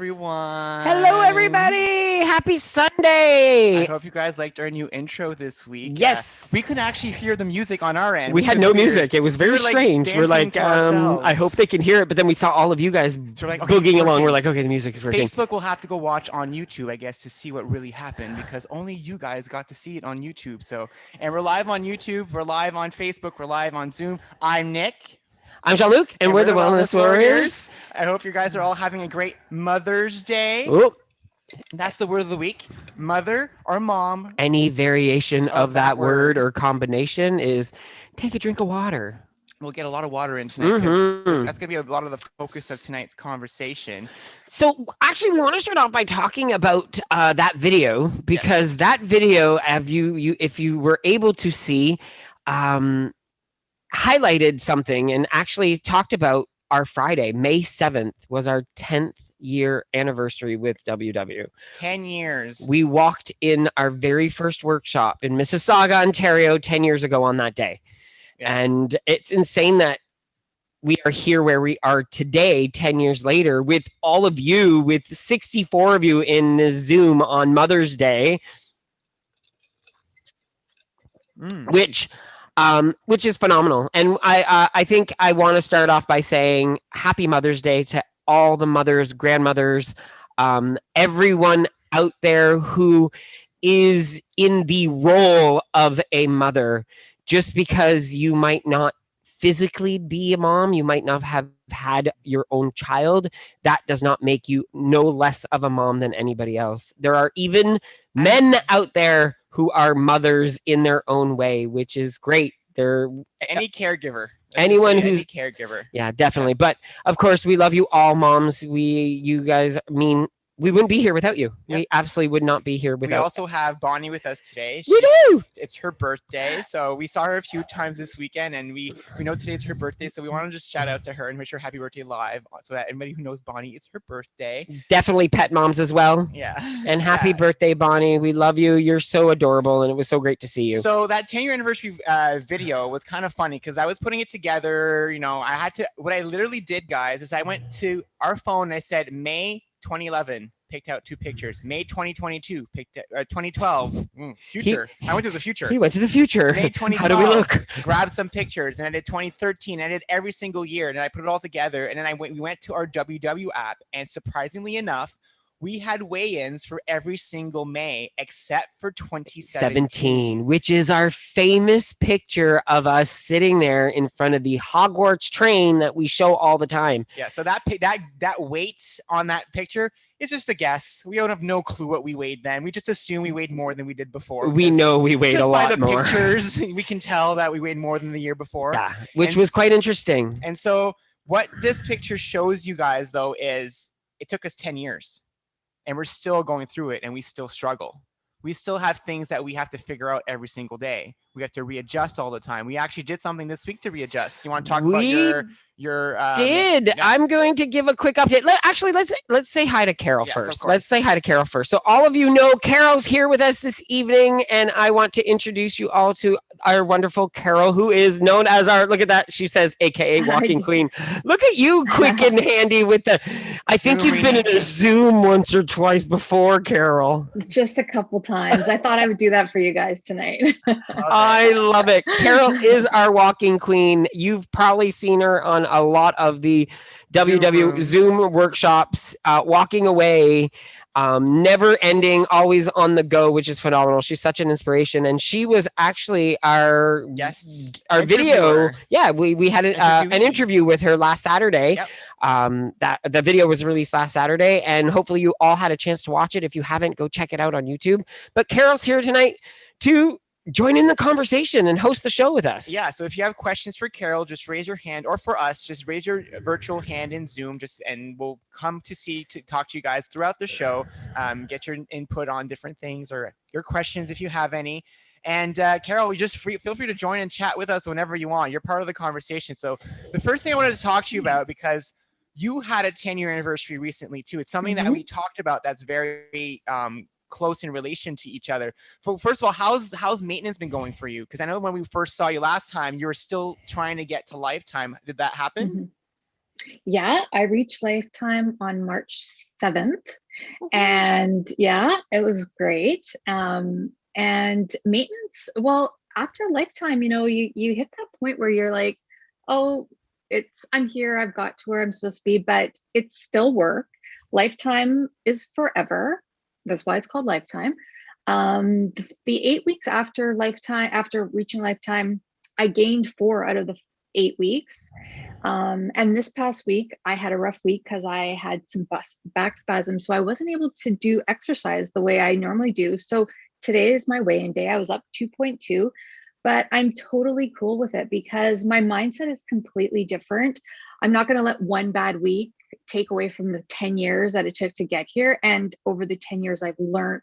everyone. Hello, everybody. Happy I Sunday. hope you guys liked our new intro this week. Yes. We couldn't actually hear the music on our end. We which had was no weird. music. It was We very were, strange. We're dancing like, to ourselves. I hope they can hear it. But then we saw all of you guys So we're like, okay, boogieing it's along. We're working. like, okay, the music is working. Facebook will have to go watch on YouTube, I guess, to see what really happened because only you guys got to see it on YouTube. And we're live on YouTube, we're live on Facebook, we're live on Zoom. I'm Nick. I'm Jean-Luc, and we're the Wellness Warriors. I hope you guys are all having a great Mother's Day. Oop. That's the word of the week. Mother or mom. Any variation Of of that that word word. or combination is take a drink of water. We'll get a lot of water in tonight because Mhm. that's going to be a lot of the focus of tonight's conversation. So actually, we want to start off by talking about that video because that video, if you were able to see, highlighted something and actually talked about our Friday, May 7th, was our 10th year anniversary with WW. 10 years. We walked in our very first workshop in Mississauga, Ontario, 10 years ago on that day. Yeah. And it's insane that we are here where we are today, 10 years later, with all of you, with 64 of you in this Zoom on Mother's Day, which is phenomenal. And I think I want to start off by saying Happy Mother's Day to all the mothers, grandmothers, everyone out there who is in the role of a mother. Just because you might not physically be a mom, you might not have had your own child, that does not make you no less of a mom than anybody else. There are even men out there who are mothers in their own way, which is great. They're any caregiver. Anyone who's any caregiver. Yeah, definitely. But of course, we love you all, moms. You guys mean we wouldn't be here without you. Yep. We absolutely would not be here without. We also have Bonnie with us today. We do. It's her birthday, so we saw her a few times this weekend, and we know today's her birthday, so we want to just shout out to her and wish her happy birthday live, so that everybody who knows Bonnie, it's her birthday. Definitely pet moms as well. Yeah. And happy birthday, Bonnie. We love you. You're so adorable, and it was so great to see you. So that 10-year anniversary video was kind of funny because I was putting it together. What I literally did, guys, is I went to our phone and I said May 2011. Picked out 2 pictures. May 2022, picked 2012. Future. I went to the future. He went to the future. May 2012. How do we look? Grabbed some pictures, and I did 2013. I did every single year, and I put it all together. And then we went to our WW app, and surprisingly enough, we had weigh-ins for every single May except for 2017, which is our famous picture of us sitting there in front of the Hogwarts train that we show all the time. Yeah, so that weight on that picture is just a guess. We don't have no clue what we weighed then. We just assume we weighed more than we did before. We know we weighed a lot more. Just by the pictures, we can tell that we weighed more than the year before. Yeah, which was quite interesting. And so what this picture shows you guys, though, is it took us 10 years. And we're still going through it, and we still struggle. We still have things that we have to figure out every single day. We have to readjust all the time. We actually did something this week to readjust. You want to talk about your Yeah. I'm going to give a quick update. Let's say hi to Carol first. Let's say hi to Carol first. So all of you know Carol's here with us this evening, and I want to introduce you all to our wonderful Carol, who is known as our, look at that, she says, AKA Walking Queen. Look at you, quick and handy with the, I think you've been in a Zoom once or twice before, Carol. Just a couple times. I thought I would do that for you guys tonight. I love it. Carol is our Walking Queen. You've probably seen her on a lot of the WW Zoom workshops, walking away, never ending, always on the go, which is phenomenal. She's such an inspiration, and she was actually our video. Yeah, we had an interview with her last Saturday. Yep. That the video was released last Saturday, and hopefully you all had a chance to watch it. If you haven't, go check it out on YouTube. But Carol's here tonight to join in the conversation and host the show with us. Yeah, so if you have questions for Carol, just raise your hand, or for us, just raise your virtual hand in Zoom, and we'll come to talk to you guys throughout the show, get your input on different things or your questions if you have any. And Carol, you just feel free to join and chat with us whenever you want. You're part of the conversation. So the first thing I wanted to talk to you about, because you had a 10-year anniversary recently too. It's something that we talked about that's very close in relation to each other. First of all, how's maintenance been going for you? Because I know when we first saw you last time, you were still trying to get to lifetime. Did that happen? Yeah, I reached Lifetime on March 7th. And yeah, it was great. And maintenance, well, after Lifetime, you hit that point where you're like, oh, I'm here, I've got to where I'm supposed to be, but it's still work. Lifetime is forever. That's why it's called Lifetime. The 8 weeks after Lifetime, after reaching Lifetime, I gained 4 out of the 8 weeks. And this past week, I had a rough week because I had some back spasms. So I wasn't able to do exercise the way I normally do. So today is my weigh-in day. I was up 2.2, but I'm totally cool with it because my mindset is completely different. I'm not going to let one bad week take away from the 10 years that it took to get here. And over the 10 years, I've learned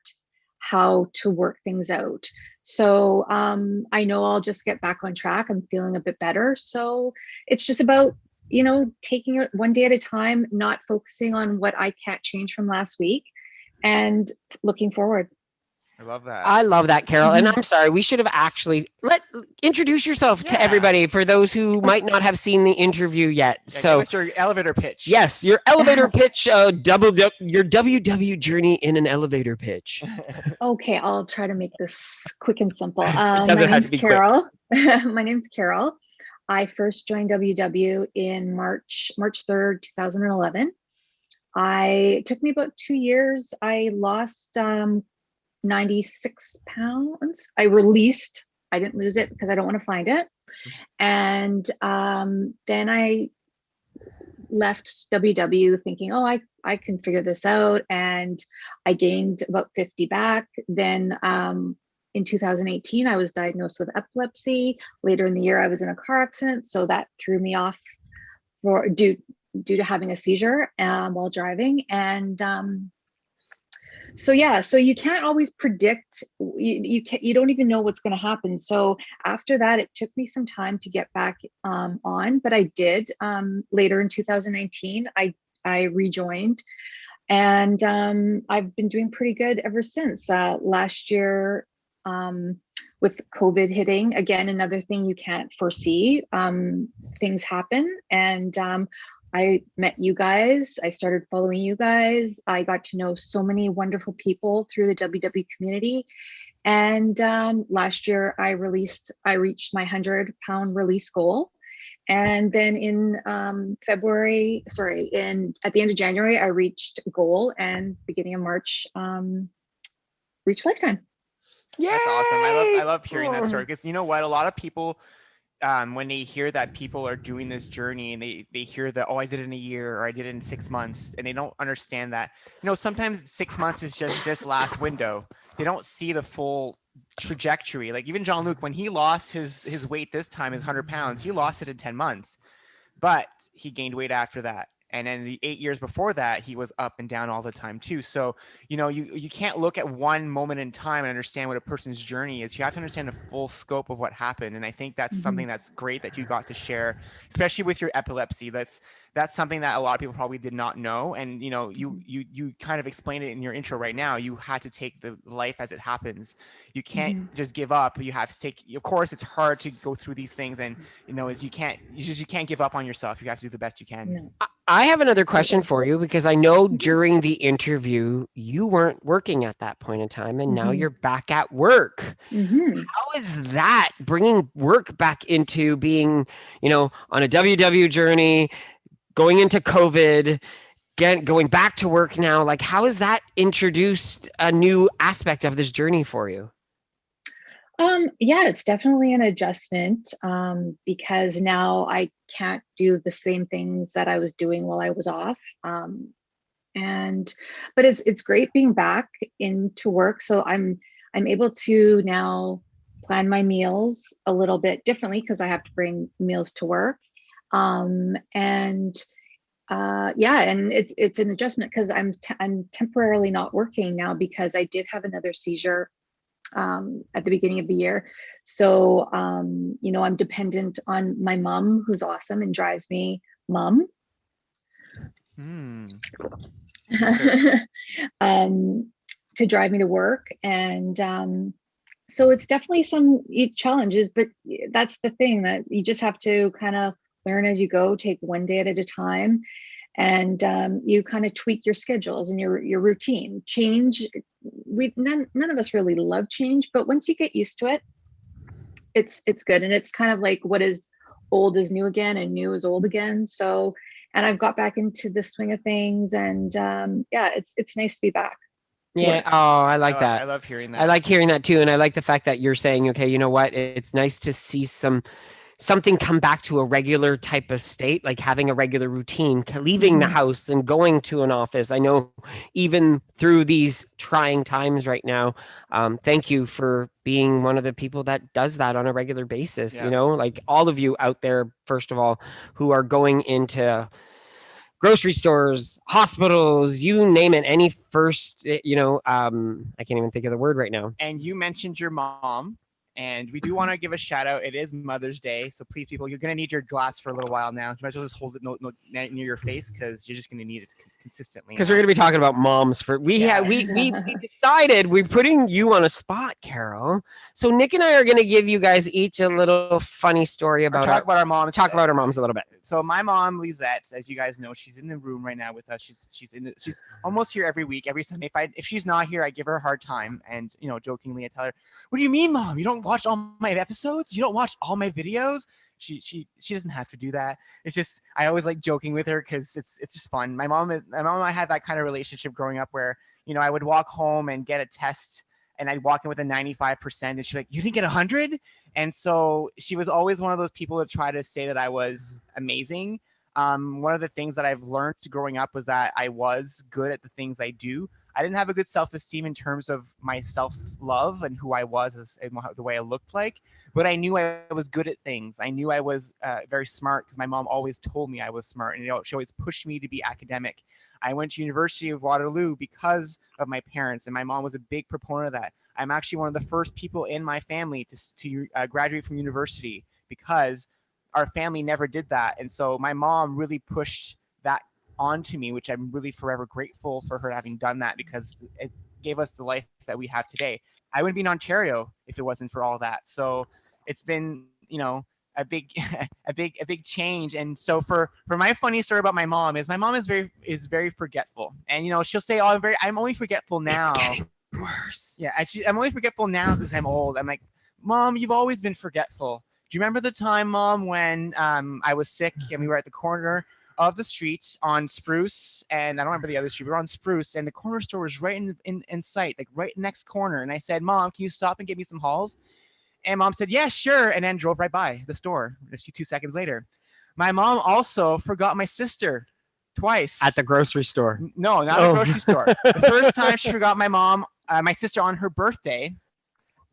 how to work things out. So I know I'll just get back on track. I'm feeling a bit better. So it's just about, taking it one day at a time, not focusing on what I can't change from last week and looking forward. I love that. I love that, Carol. And I'm sorry, we should have actually introduce yourself to everybody for those who might not have seen the interview yet. Yeah, so, give us your elevator pitch. Yes, your elevator pitch, your WW journey in an elevator pitch. Okay, I'll try to make this quick and simple. It My doesn't have name's to be Carol. My name's Carol. I first joined WW in March 3rd, 2011. It took me about 2 years. I lost 96 pounds. I didn't lose it because I don't want to find it. And then I left WW thinking, oh, I can figure this out. And I gained about 50 back. Then in 2018, I was diagnosed with epilepsy. Later in the year, I was in a car accident. So that threw me off due to having a seizure while driving. And so you can't always predict. You don't even know what's going to happen. So after that, it took me some time to get back on, but I did. Later in 2019, I rejoined, and I've been doing pretty good ever since. Last year, with COVID hitting, again, another thing you can't foresee. Things happen, and I met you guys. I started following you guys. I got to know so many wonderful people through the WW community. And last year I reached my 100-pound release goal. And then at the end of January, I reached goal, and beginning of March, reached Lifetime. Yay! That's awesome. I love hearing that story, because you know what? A lot of people, when they hear that people are doing this journey and they hear that, oh, I did it in a year or I did it in 6 months, and they don't understand that, sometimes 6 months is just this last window. They don't see the full trajectory. Like even Jean-Luc, when he lost his weight this time, his 100 pounds, he lost it in 10 months, but he gained weight after that. And then the 8 years before that, he was up and down all the time too. So, you can't look at one moment in time and understand what a person's journey is. You have to understand the full scope of what happened. And I think that's something that's great that you got to share, especially with your epilepsy. That's something that a lot of people probably did not know. And, you kind of explained it in your intro right now. You had to take the life as it happens. You can't just give up. You have to take, of course, it's hard to go through these things, and, you can't give up on yourself. You have to do the best you can. I have another question for you, because I know during the interview you weren't working at that point in time, and now you're back at work. How is that bringing work back into being, on a WW journey, going into COVID, going back to work now? Like, how has that introduced a new aspect of this journey for you? Yeah, it's definitely an adjustment, because now I can't do the same things that I was doing while I was off. But it's great being back into work. So I'm able to now plan my meals a little bit differently, because I have to bring meals to work. And it's an adjustment, because I'm temporarily not working now because I did have another seizure at the beginning of the year. So, I'm dependent on my mom, who's awesome and drives me to drive me to work. And so it's definitely some challenges, but that's the thing, that you just have to kind of learn as you go, take one day at a time. And you kind of tweak your schedules and your routine. Change, none of us really love change, but once you get used to it, it's good. And it's kind of like what is old is new again and new is old again. So, and I've got back into the swing of things, and yeah, it's nice to be back. Yeah. Oh, I like that. I love hearing that. I like hearing that too. And I like the fact that you're saying, okay, you know what? It's nice to see something come back to a regular type of state, like having a regular routine, leaving the house and going to an office. I know even through these trying times right now, thank you for being one of the people that does that on a regular basis. Yeah. You know, like all of you out there, first of all, who are going into grocery stores, hospitals, you name it, any first, I can't even think of the word right now. And you mentioned your mom. And we do want to give a shout out. It is Mother's Day. So please, people, you're going to need your glass for a little while now. You might as well just hold it near your face because you're just going to need it consistently. Because we're going to be talking about moms we decided we're putting you on a spot, Carol. So Nick and I are going to give you guys each a little funny story about our moms. Talk about our moms a little bit. So my mom, Lisette, as you guys know, she's in the room right now with us. She's almost here every week, every Sunday. If she's not here, I give her a hard time. And, jokingly, I tell her, what do you mean, Mom? You don't watch all my episodes? You don't watch all my videos? She doesn't have to do that. It's just, I always like joking with her because it's just fun. My mom and I had that kind of relationship growing up where, I would walk home and get a test and I'd walk in with a 95% and she'd be like, you didn't get 100? And so she was always one of those people to try to say that I was amazing. One of the things that I've learned growing up was that I was good at the things I do. I didn't have a good self-esteem in terms of my self-love and who I was and the way I looked like, but I knew I was good at things. I knew I was very smart because my mom always told me I was smart, and she always pushed me to be academic. I went to University of Waterloo because of my parents, and my mom was a big proponent of that. I'm actually one of the first people in my family to graduate from university because our family never did that. And so my mom really pushed that onto me, which I'm really forever grateful for her having done that because it gave us the life that we have today. I wouldn't be in Ontario if it wasn't for all that. So it's been, a big change. And so for my funny story about my mom is is very forgetful. And she'll say, "Oh, I'm only forgetful now." It's getting worse. Yeah, I'm only forgetful now because I'm old. I'm like, Mom, you've always been forgetful. Do you remember the time, Mom, when I was sick and we were at the corner of the street on Spruce, and I don't remember the other street. We were on Spruce, and the corner store was right in sight, like right next corner. And I said, Mom, can you stop and get me some Halls? And Mom said, yeah, sure. And then drove right by the store 2 seconds later. My mom also forgot my sister twice. At the grocery store? No, not at the grocery store. The first time she forgot my sister on her birthday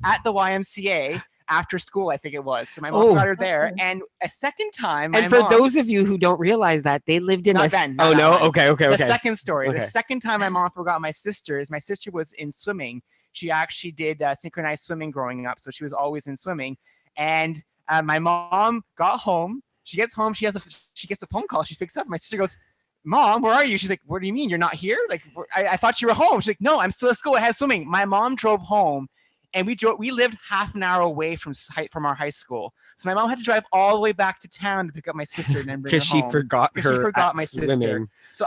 at the YMCA. After school, I think it was. So my mom got her there. And a second time, and for those of you who don't realize that, they lived in Okay. The second story. Okay. The second time my mom forgot my sister is my sister was in swimming. She actually did synchronized swimming growing up. So she was always in swimming. And my mom got home. She gets home. She gets a phone call. She picks up. My sister goes, Mom, where are you? She's like, what do you mean? You're not here? Like, I thought you were home. She's like, no, I'm still at school. I had swimming. My mom drove home. And we lived half an hour away from our high school. So my mom had to drive all the way back to town to pick up my sister and then bring her home. Because she forgot my swimming. Sister. So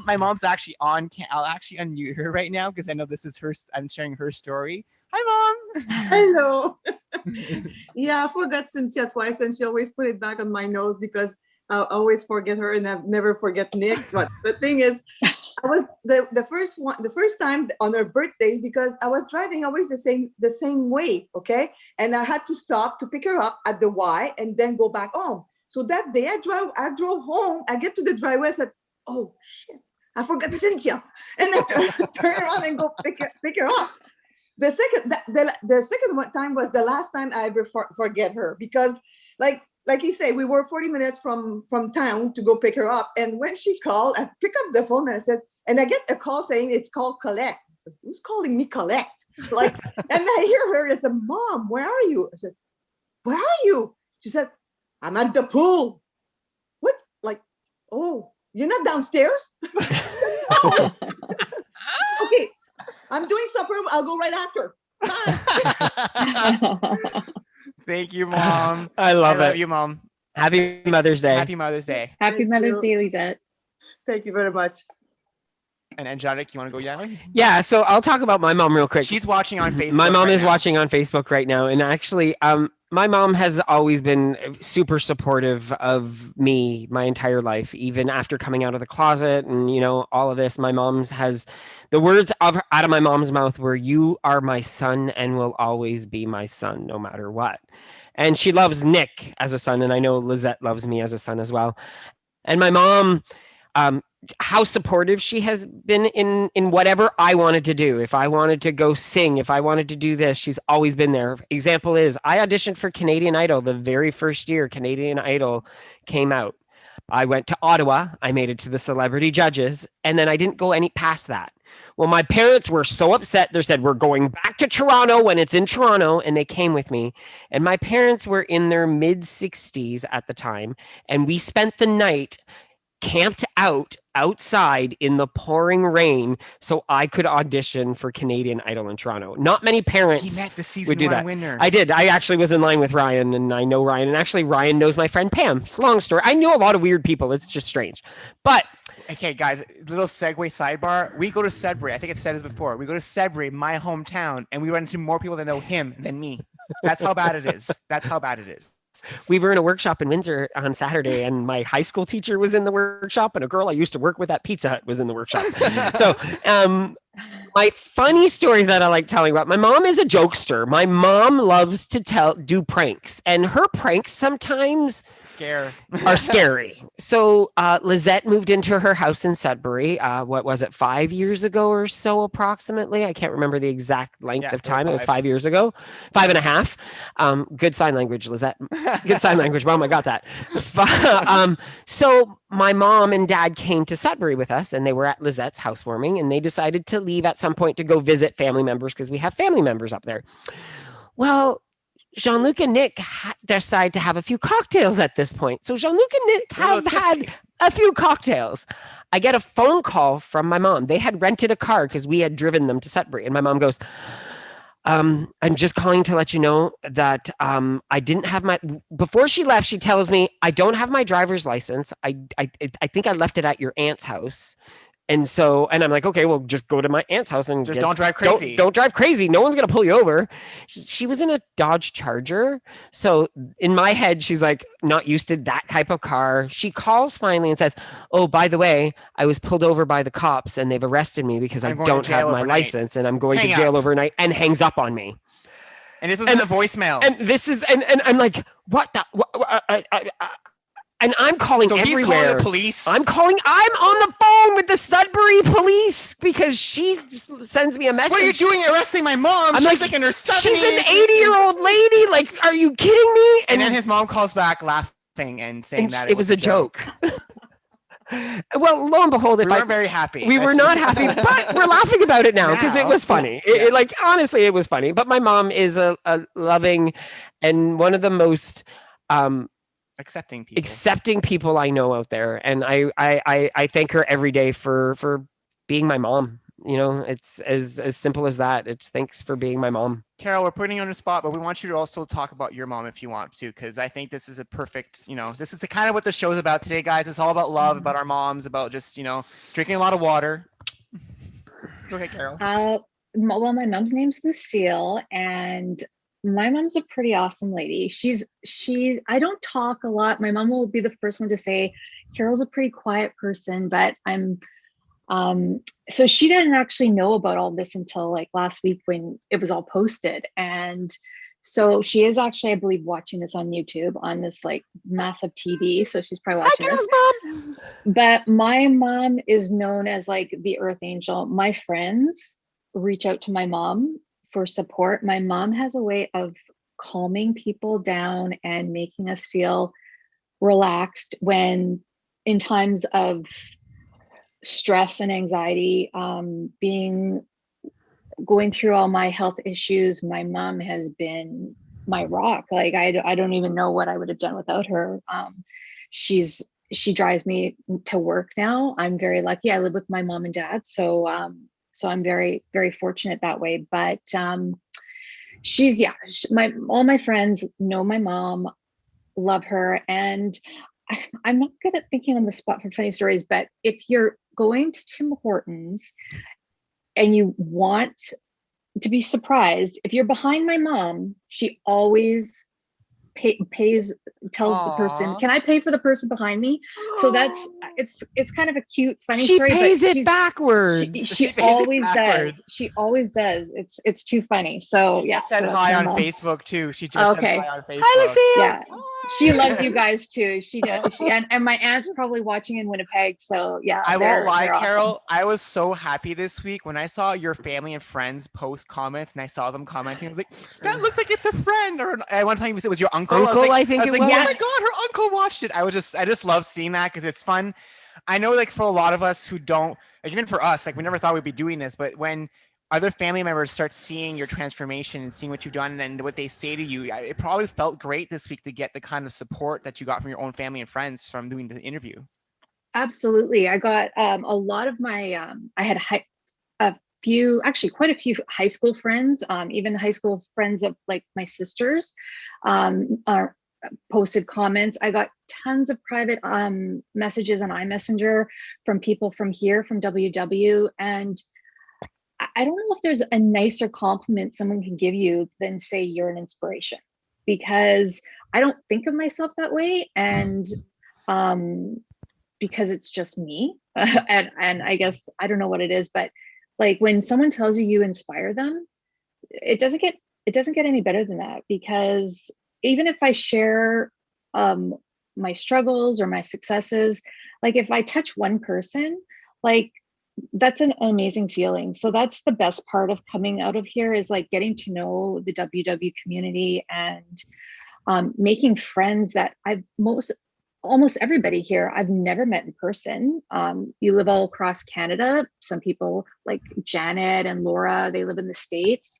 my mom's actually on. I'll actually unmute her right now because I know this is I'm sharing her story. Hi, Mom. Hello. Yeah, I forgot Cynthia twice, and she always put it back on my nose because I always forget her and I never forget Nick. But the thing is, I was the first time on her birthday because I was driving always the same way, okay? And I had to stop to pick her up at the Y and then go back home. So that day I drove home. I get to the driveway. I said, "Oh shit, I forgot Cynthia," and I turn around and go pick her up. The second time was the last time I ever forget her because like you say, we were 40 minutes from town to go pick her up. And when she called, I picked up the phone and I said, and I get a call saying it's called collect. Who's calling me collect? And I hear her and I said, Mom, where are you? I said, where are you? She said, I'm at the pool. What? Like, oh, you're not downstairs? No. Okay, I'm doing supper. I'll go right after. Bye. Thank you, Mom. I love you, Mom. Happy Mother's Day. Happy Mother's Day. Happy Thank Mother's you. Day, Lisette. Thank you very much. And Jean-Luc, you want to go now? Yeah, so I'll talk about my mom real quick. She's watching on Facebook. My mom right is now. watching on Facebook right now, and actually, my mom has always been super supportive of me my entire life, even after coming out of the closet and all of this. My mom's has the words out of my mom's mouth were, "You are my son and will always be my son, no matter what." And she loves Nick as a son, and I know Lizette loves me as a son as well. And my mom, um, how supportive she has been in whatever I wanted to do. If I wanted to go sing, if I wanted to do this, she's always been there. Example is I auditioned for Canadian Idol the very first year Canadian Idol came out. I went to Ottawa, I made it to the celebrity judges, and then I didn't go any past that. Well, my parents were so upset. They said, "We're going back to Toronto when it's in Toronto." And they came with me. And my parents were in their mid 60s at the time. And we spent the night camped outside in the pouring rain so I could audition for Canadian Idol in Toronto. Not many parents He met the would season do 1 that. winner. I did. I actually was in line with Ryan, and I know Ryan. And actually, Ryan knows my friend Pam. It's a long story. I know a lot of weird people. It's just strange. But Okay, guys, little segue sidebar. We go to Sudbury. I think I've said this before. We go to Sudbury, my hometown, and we run into more people that know him than me. That's how bad it is. That's how bad it is. we were in a workshop in Windsor on Saturday, and my high school teacher was in the workshop, and a girl I used to work with at Pizza Hut was in the workshop. So, my funny story that I like telling about, my mom is a jokester. My mom loves to do pranks, and her pranks sometimes are scary. So Lizette moved into her house in Sudbury. What was it, 5 years ago or so, approximately? I can't remember the exact length of time. It was 5 years ago, 5.5. Good sign language, Lizette. Good sign language, Mom. I got that. So my mom and dad came to Sudbury with us, and they were at Lizette's housewarming, and they decided to leave at some point to go visit family members because we have family members up there. Well, Jean-Luc and Nick decide to have a few cocktails at this point. So Jean-Luc and Nick have had a few cocktails. I get a phone call from my mom. They had rented a car because we had driven them to Sudbury. And my mom goes, "I'm just calling to let you know that I didn't have my..." Before she left, she tells me, "I don't have my driver's license. I think I left it at your aunt's house." And I'm like, "Okay, well, just go to my aunt's house and just don't drive crazy. Don't drive crazy. No one's going to pull you over." She was in a Dodge Charger. So in my head, she's like not used to that type of car. She calls finally and says, "Oh, by the way, I was pulled over by the cops and they've arrested me because I don't have my license and I'm going to jail overnight," and hangs up on me. And this was in the voicemail. And this is, and I'm like, what the, and I'm calling everywhere. He's calling the police. I'm on the phone with the Sudbury police because she sends me a message. "What are you doing arresting my mom? She's like in her 70s. She's an 80-year-old lady. Like, are you kidding me?" And then his mom calls back laughing and saying that it was a joke. Well, lo and behold, we weren't very happy. We were not happy, but we're laughing about it now because it was funny. Like, honestly, it was funny. But my mom is a loving and one of the most accepting people I know out there, and I thank her every day for being my mom. It's as simple as that. It's thanks for being my mom. Carol, we're putting you on the spot, but we want you to also talk about your mom if you want to, because I think this is a perfect, this is kind of what the show's about today, guys. It's all about love, about our moms, about just, drinking a lot of water. Go ahead, Carol. Well, my mom's name's Lucille, and my mom's a pretty awesome lady. I don't talk a lot. My mom will be the first one to say, "Carol's a pretty quiet person," but so she didn't actually know about all this until like last week when it was all posted. And so she is actually, I believe, watching this on YouTube on this like massive TV. So she's probably watching this. Mom. But my mom is known as like the Earth Angel. My friends reach out to my mom for support. My mom has a way of calming people down and making us feel relaxed when in times of stress and anxiety, going through all my health issues. My mom has been my rock. Like I don't even know what I would have done without her. She drives me to work now. I'm very lucky. I live with my mom and dad, so I'm very, very fortunate that way. But all my friends know my mom. love her. And I'm not good at thinking on the spot for funny stories, but if you're going to Tim Hortons and you want to be surprised, if you're behind my mom, she always tells the person, Aw. can I pay for the person behind me? So that's it's kind of a cute funny She story, pays but it backwards. she She pays it always backwards. does. She always does. It's too funny. So She yeah, just said so that's hi my on mom. Facebook too. She just Okay. said hi on Facebook. Hi, Lucille. Yeah, she Hi. loves you guys too. She does. And my aunt's probably watching in Winnipeg. So yeah, I won't lie, they're awesome. Carol. I was so happy this week when I saw your family and friends post comments, and I saw them commenting. I was like, "That looks like it's a friend." Or at one time, it was your uncle. Uncle, I think I was it like, was. "Oh my god, her uncle watched it." I just love seeing that because it's fun. I know, like for a lot of us who don't, like even for us, like we never thought we'd be doing this, but when other family members start seeing your transformation and seeing what you've done and what they say to you, it probably felt great this week to get the kind of support that you got from your own family and friends from doing the interview. Absolutely. I got a lot of my I had quite a few high school friends, even high school friends of like my sisters, are posted comments. I got tons of private messages on iMessenger from people from here, from WW. And I don't know if there's a nicer compliment someone can give you than say you're an inspiration, because I don't think of myself that way. And because it's just me. And I guess, I don't know what it is, but like when someone tells you you inspire them, it doesn't get any better than that, because even if I share my struggles or my successes, like if I touch one person, like that's an amazing feeling. So that's the best part of coming out of here, is like getting to know the WW community and making friends that almost everybody here I've never met in person. You live all across Canada. Some people like Janet and Laura, they live in the States,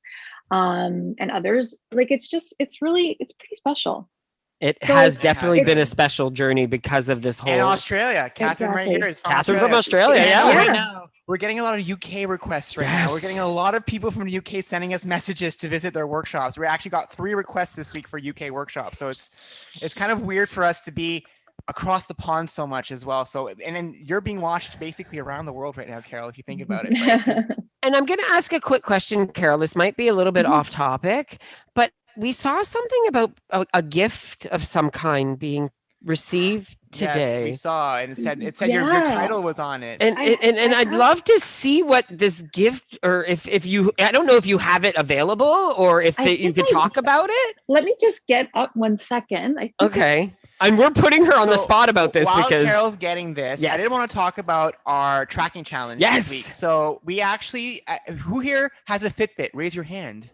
and others. Like it's pretty special. It So has definitely been a it's- special journey because of this whole. And Australia, Catherine right Exactly. here is from Catherine Australia. from Australia, And yeah. right Yeah. now, we're getting a lot of UK requests right now. We're Yes. getting a lot of people from the UK sending us messages to visit their workshops. We actually got 3 requests this week for UK workshops. So it's kind of weird for us to be across the pond so much as well. So, and then you're being watched basically around the world right now, Carol, if you think about it. Right? 'Cause And I'm going to ask a quick question, Carol. This might be a little bit Mhm. off topic, but we saw something about a gift of some kind being received today. Yes, we saw, and it said your Yeah. title was on it. And I'd have- love to see what this gift, or if you, I don't know if you have it available or if I you think could talk about it. Let me just get up 1 second. I think Okay. it's- And we're putting her on the So, spot about this while because Carol's getting this, I Yes. did want to talk about our tracking challenge Yes. this week. So we actually, who here has a Fitbit? Raise your hand.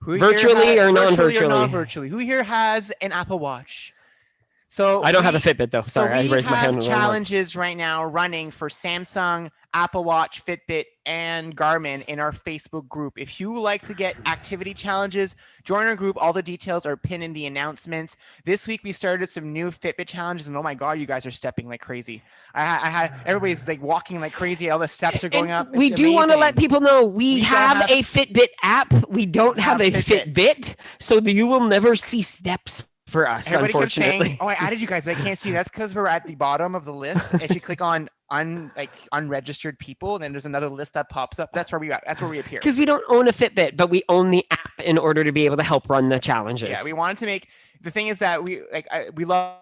Who here Virtually or virtually non-virtually? or non-virtually? Who here has an Apple Watch? So I don't have a Fitbit though. So Sorry, I we raised my hand. have challenges right now running for Samsung, Apple Watch, Fitbit, and Garmin in our Facebook group. If you like to get activity challenges, join our group. All the details are pinned in the announcements. This week we started some new Fitbit challenges, and oh my god, you guys are stepping like crazy. I had everybody's like walking like crazy. All the steps are going And up. we It's do want to let amazing. people know we have have- a Fitbit app. We don't We have have a Fitbits. Fitbit, so you will never see steps for us, Everybody kept unfortunately. saying, "Oh, I added you guys, but I can't see you." That's because we're at the bottom of the list. If you click on unregistered people, then there's another list that pops up. That's where we appear. Because we don't own a Fitbit, but we own the app in order to be able to help run the challenges. Yeah, we wanted to make the thing is that we love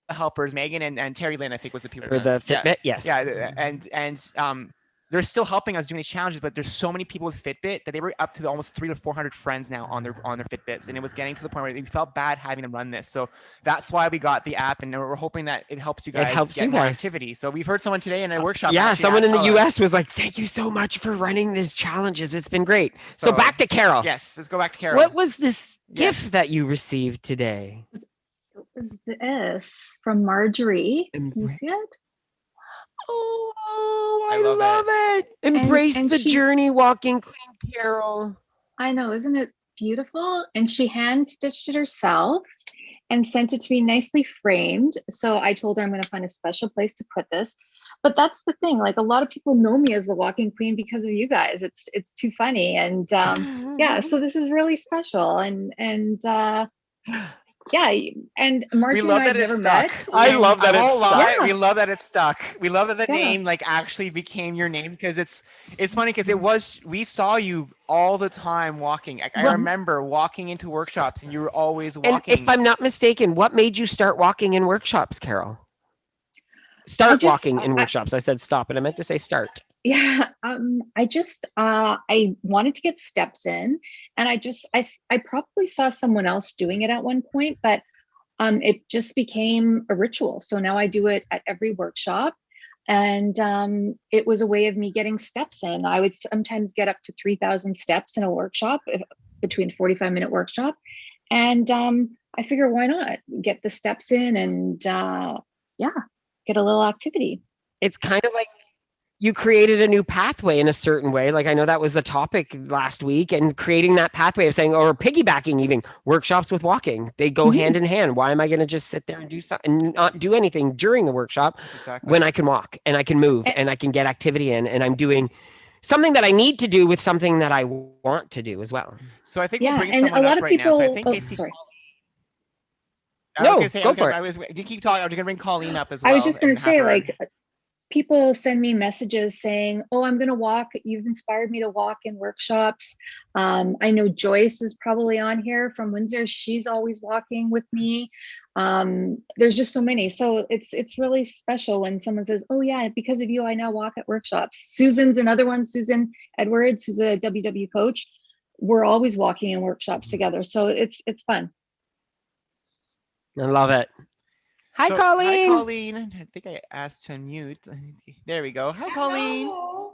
the helpers, Megan and Terry Lynn, I think was the people. For the Yeah. Fitbit, yes. Yeah, and they're still helping us doing these challenges, but there's so many people with Fitbit that they were up to almost 300 to 400 friends now on their Fitbits, and it was getting to the point where we felt bad having them run this. So that's why we got the app, and we're hoping that it helps you guys helps get you more guys. activity. So we've heard someone today in a workshop. Yeah, actually someone in the tell us- US was like, "Thank you so much for running these challenges. It's been great." So So, back to Carol. Yes, let's go back to Carol. What was this Yes. gift that you received today? What was this from Marjorie? Can you Embrace- see it? Oh, I I love love it. Embrace and the she- journey, walking Queen Carol. I know, isn't it beautiful? And she hand stitched it herself and sent it to me nicely framed. So I told her I'm going to find a special place to put this. But that's the thing, like a lot of people know me as the walking queen because of you guys. It's too funny. And yeah, so this is really special. And Yeah, and We Marjorie and love I that have it's never stuck. met. I love that I it's won't lie. Yeah. We love that it's stuck. We love that the Yeah. name like actually became your name because it's funny because it was we saw you all the time walking. I Well, remember walking into workshops and you were always And walking. if I'm not mistaken, what made you start walking in workshops, Carol? I Start just, walking in workshops. I said stop, and I meant to say start. yeah, I wanted to get steps in, and I probably saw someone else doing it at one point, but it just became a ritual. So now I do it at every workshop. And it was a way of me getting steps in. I would sometimes get up to 3,000 steps in a workshop, between 45-minute workshop. And I figure, why not get the steps in and yeah, get a little activity. It's kind of like you created a new pathway in a certain way. Like I know that was the topic last week, and creating that pathway of saying, or piggybacking even workshops with walking, they go hand in hand. Why am I going to just sit there and do something and not do anything during the workshop Exactly. when I can walk and I can move and I can get activity in, and I'm doing something that I need to do with something that I want to do as well. So I think we'll Yeah, bring and someone a lot up of right now. So I people. think Oh, they see. sorry. I was No, gonna say go for it. I was you keep talking. I was gonna bring Colleen up as well. I was just going and to have say, her- like, people send me messages saying, "Oh, I'm going to walk. You've inspired me to walk in workshops." I know Joyce is probably on here from Windsor. She's always walking with me. There's just so many. So it's really special when someone says, "Oh yeah, because of you, I now walk at workshops." Susan's another one. Susan Edwards, who's a WW coach. We're always walking in workshops together. So it's fun. I love it. Hi, So, Colleen. Hi, Colleen. I think I asked to unmute. There we go. Hi, Colleen. Hello.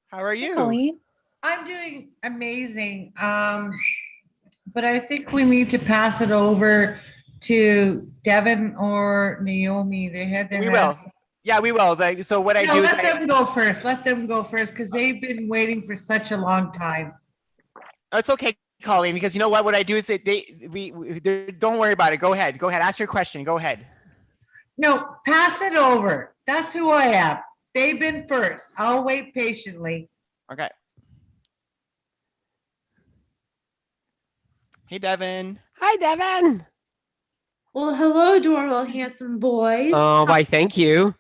How are Hi, you? Colleen. I'm doing amazing. But I think we need to pass it over to Devin or Naomi. They had their We hand. will. Yeah, we will. So what I No, do is let them go first. Let them go first because they've been waiting for such a long time. It's okay, Colleen, because you know what? What I do is don't worry about it. Go ahead. Go ahead. Ask your question. Go ahead. No, pass it over. That's who I am. They've been first. I'll wait patiently. Okay. Hey, Devin. Hi, Devin. Well, hello, adorable, handsome boys. Oh, why? Thank you.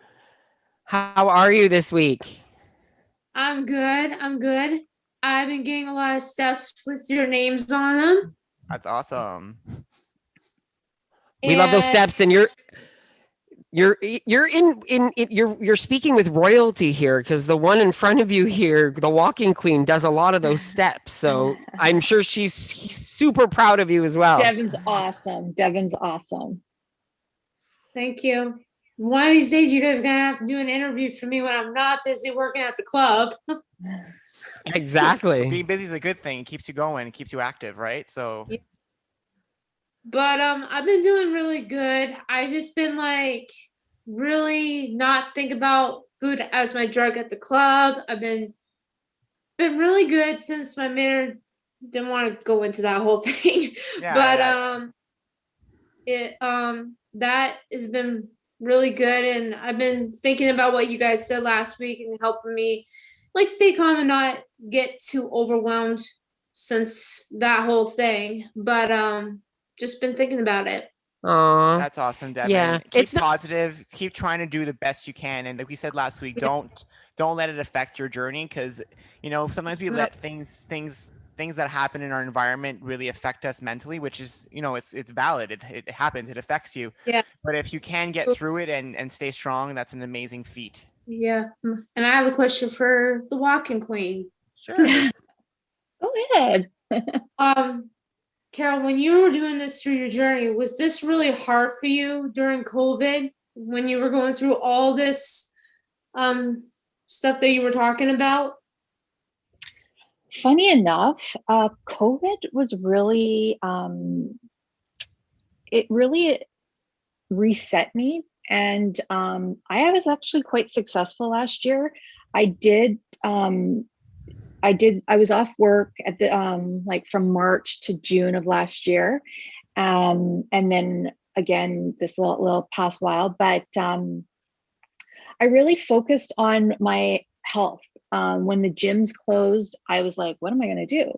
How are you this week? I'm good. I'm good. I've been getting a lot of steps with your names on them. That's awesome. We love those And steps, and you're speaking with royalty here, because the one in front of you here, the walking queen, does a lot of those steps. So I'm sure she's super proud of you as well. Devin's awesome. Devin's awesome. Thank you. One of these days, you guys are gonna have to do an interview for me when I'm not busy working at the club. Exactly. Being busy is a good thing. It keeps you going. It keeps you active, right? So Yeah. But I've been doing really good. I just been like really not think about food as my drug at the club. I've been really good since my manager didn't want to go into that whole thing. Yeah, But yeah. that has been really good, and I've been thinking about what you guys said last week and helping me like stay calm and not get too overwhelmed since that whole thing. But just been thinking about it. Aw. That's awesome, Devin. Yeah, Keep it's not- positive. Keep trying to do the best you can. And like we said last week, don't let it affect your journey, because sometimes we let things that happen in our environment really affect us mentally, which is it's valid. It happens. It affects you. Yeah. But if you can get through it and stay strong, that's an amazing feat. Yeah. And I have a question for the walking queen. Sure. Go ahead. Carol, when you were doing this through your journey, was this really hard for you during COVID when you were going through all this stuff that you were talking about? Funny enough, COVID was really, it really reset me. And I was actually quite successful last year. I was off work at the like from March to June of last year. And then again, this little past while, but I really focused on my health. When the gyms closed, I was like, what am I going to do?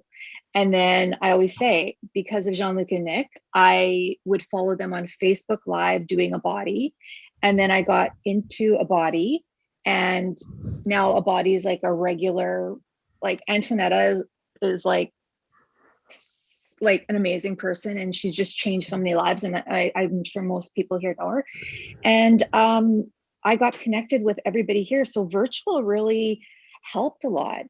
And then I always say, because of Jean-Luc and Nick, I would follow them on Facebook Live doing a body. And then I got into a body, and now a body is like a regular, like Antoinetta is like an amazing person, and she's just changed so many lives. And I'm sure most people here know her. And I got connected with everybody here. So virtual really helped a lot.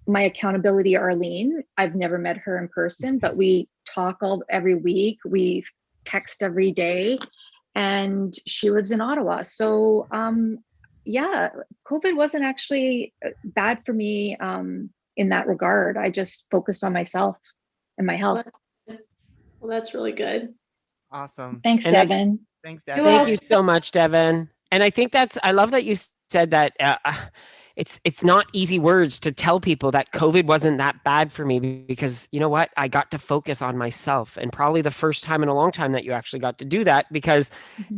My accountability, Arlene, I've never met her in person, but we talk every week. We text every day, and she lives in Ottawa. So yeah, COVID wasn't actually bad for me in that regard. I just focused on myself and my health. Well, that's really good. Awesome. Thanks, And Devin. Thanks, You're Devin. Thank you so much, Devin. And I think I love that you said that it's not easy words to tell people that COVID wasn't that bad for me, because you know what? I got to focus on myself, and probably the first time in a long time that you actually got to do that, because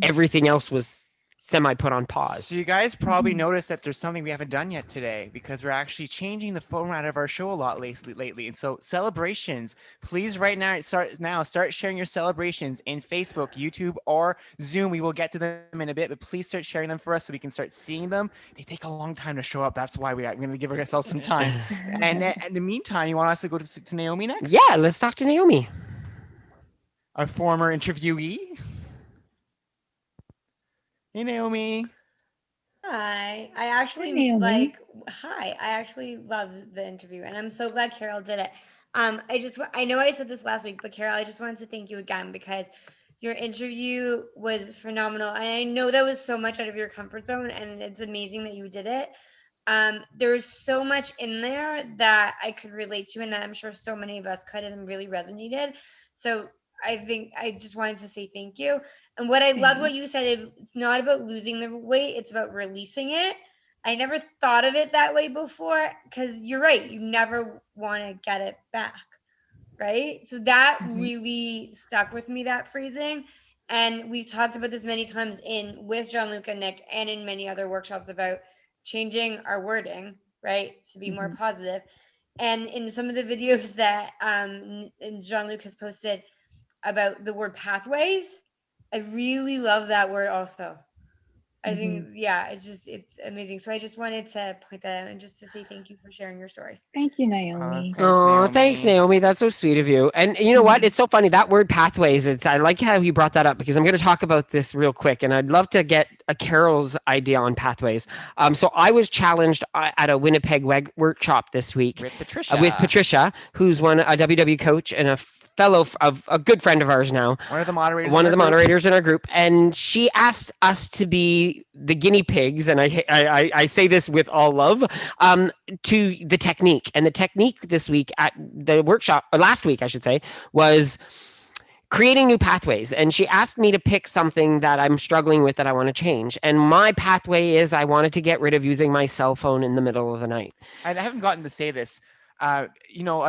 everything else was semi put on pause. So you guys probably noticed that there's something we haven't done yet today, because we're actually changing the format of our show a lot lately. And so celebrations, please right now start sharing your celebrations in Facebook, YouTube, or Zoom. We will get to them in a bit, but please start sharing them for us so we can start seeing them. They take a long time to show up. That's why we're going to give ourselves some time. And in the meantime, you want us to go to Naomi next? Yeah, let's talk to Naomi, Our former interviewee. Hey, Naomi. Hi. I actually Naomi. hi. I actually loved the interview, and I'm so glad Carol did it. I know I said this last week, but Carol, I just wanted to thank you again, because your interview was phenomenal. And I know that was so much out of your comfort zone, and it's amazing that you did it. There's so much in there that I could relate to, and that I'm sure so many of us could, and really resonated. So I think I just wanted to say thank you. And what I love what you said, it's not about losing the weight, it's about releasing it. I never thought of it that way before, because you're right, you never want to get it back, right? So that really stuck with me, that phrasing. And we've talked about this many times with Jean-Luc and Nick, and in many other workshops, about changing our wording, right, to be more positive. And in some of the videos that Jean-Luc has posted about the word pathways, I really love that word also. I think, it's amazing. So I just wanted to point that out, and just to say thank you for sharing your story. Thank you, Naomi. Thanks, Naomi. That's so sweet of you. And you know what? It's so funny, that word pathways. I like how you brought that up, because I'm going to talk about this real quick, and I'd love to get a Carol's idea on pathways. So I was challenged at a Winnipeg workshop this week with Patricia, who's a WW coach and a fellow of a good friend of ours now, one of the moderators in our group, and she asked us to be the guinea pigs, and I say this with all love, to the technique. And the technique this week at the workshop, or last week I should say, was creating new pathways. And she asked me to pick something that I'm struggling with that I want to change. And my pathway is I wanted to get rid of using my cell phone in the middle of the night. I haven't gotten to say this, at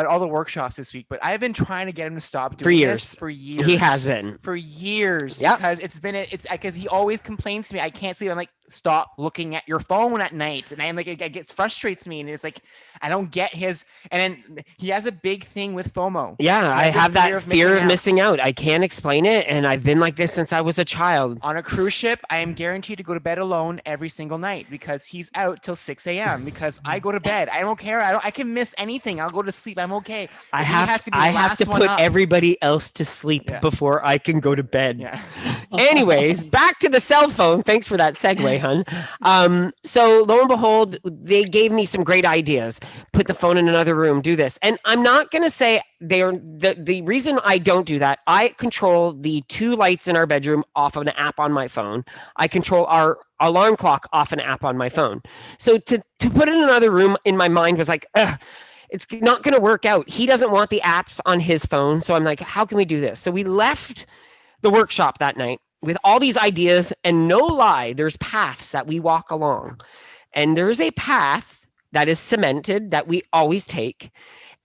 all the workshops this week, but I've been trying to get him to stop doing this for years. He hasn't. For years. Yep. Because it's because he always complains to me, I can't sleep. I'm like, stop looking at your phone at night. And I'm like, it gets frustrates me. And it's like, I don't get his, and then he has a big thing with FOMO. Yeah, I have that fear of missing out. I can't explain it. And I've been like this since I was a child. On a cruise ship, I am guaranteed to go to bed alone every single night, because he's out till 6 a.m. because I go to bed. I don't care. I can miss anything. I'll go to sleep. I'm okay. I have to put everybody else to sleep before I can go to bed. Yeah. Anyways, back to the cell phone. Thanks for that segue, hun. So lo and behold, they gave me some great ideas. Put the phone in another room, do this. And I'm not going to say the reason I don't do that. I control the 2 lights in our bedroom off of an app on my phone. I control our alarm clock off an app on my phone. So to put it in another room in my mind was like, it's not going to work out. He doesn't want the apps on his phone. So I'm like, how can we do this? So we left the workshop that night with all these ideas, and no lie, there's paths that we walk along. And there's a path that is cemented that we always take.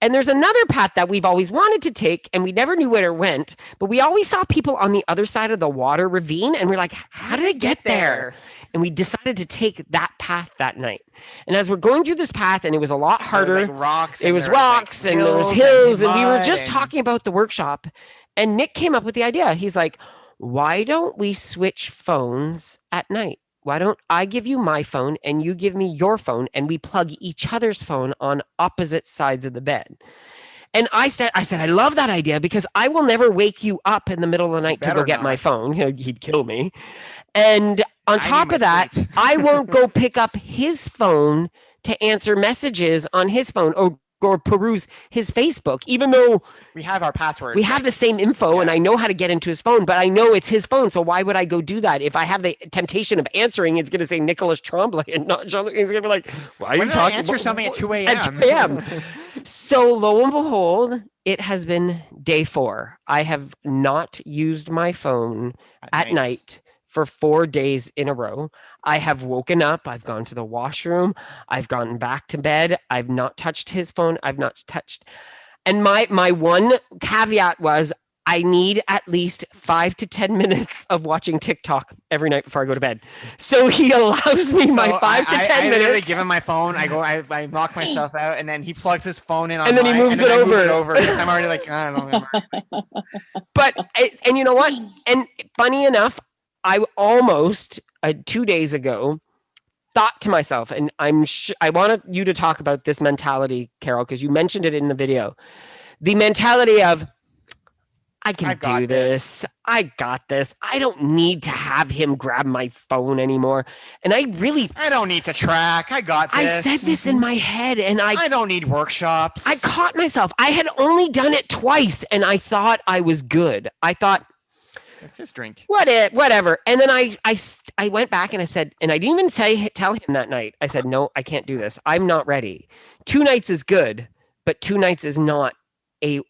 And there's another path that we've always wanted to take, and we never knew where it went, but we always saw people on the other side of the water ravine, and we're like, how did they get there? And we decided to take that path that night. And as we're going through this path, and it was a lot harder. There was like rocks. It was there like, rocks and there was hills, and we were just and- talking about the workshop. And Nick came up with the idea. He's like, why don't we switch phones at night? Why don't I give you my phone and you give me your phone, and we plug each other's phone on opposite sides of the bed? And I said, I love that idea, because I will never wake you up in the middle of the night to go better get my not. phone. He'd kill me. And on I top need of my that, sleep. I won't go pick up his phone to answer messages on his phone or peruse his Facebook, even though we have our passwords. we have the same info and Yeah. I know how to get into his phone, but I know it's his phone. So why would I go do that? If I have the temptation of answering, it's going to say Nicholas Tremblay and not Jean-Luc. He's going to be like, why are When you did talking? I answer something at 2 a.m.? At 2 a.m. So lo and behold, it has been day 4. I have not used my phone at night for 4 days in a row. I have woken up, I've gone to the washroom, I've gone back to bed, I've not touched his phone, I've not touched. And my one caveat was, I need at least 5 to 10 minutes of watching TikTok every night before I go to bed. So he allows me my 5 to 10 I literally minutes. give him my phone. I knock myself out, and then he plugs his phone in on And then he mine, moves and then it I move over. because I'm already like, I don't know. But and you know what? And funny enough, I almost 2 days ago thought to myself, and I wanted you to talk about this mentality, Carol, because you mentioned it in the video. The mentality of, I can do this. I got this. I don't need to have him grab my phone anymore. And I don't need to track. I got this. I said this in my head, and I don't need workshops. I caught myself. I had only done it twice, and I thought I was good. I thought, it's his drink. Whatever. And then I went back and I said, and I didn't even tell him that night. I said, no, I can't do this. I'm not ready. 2 nights is good, but 2 nights is not it's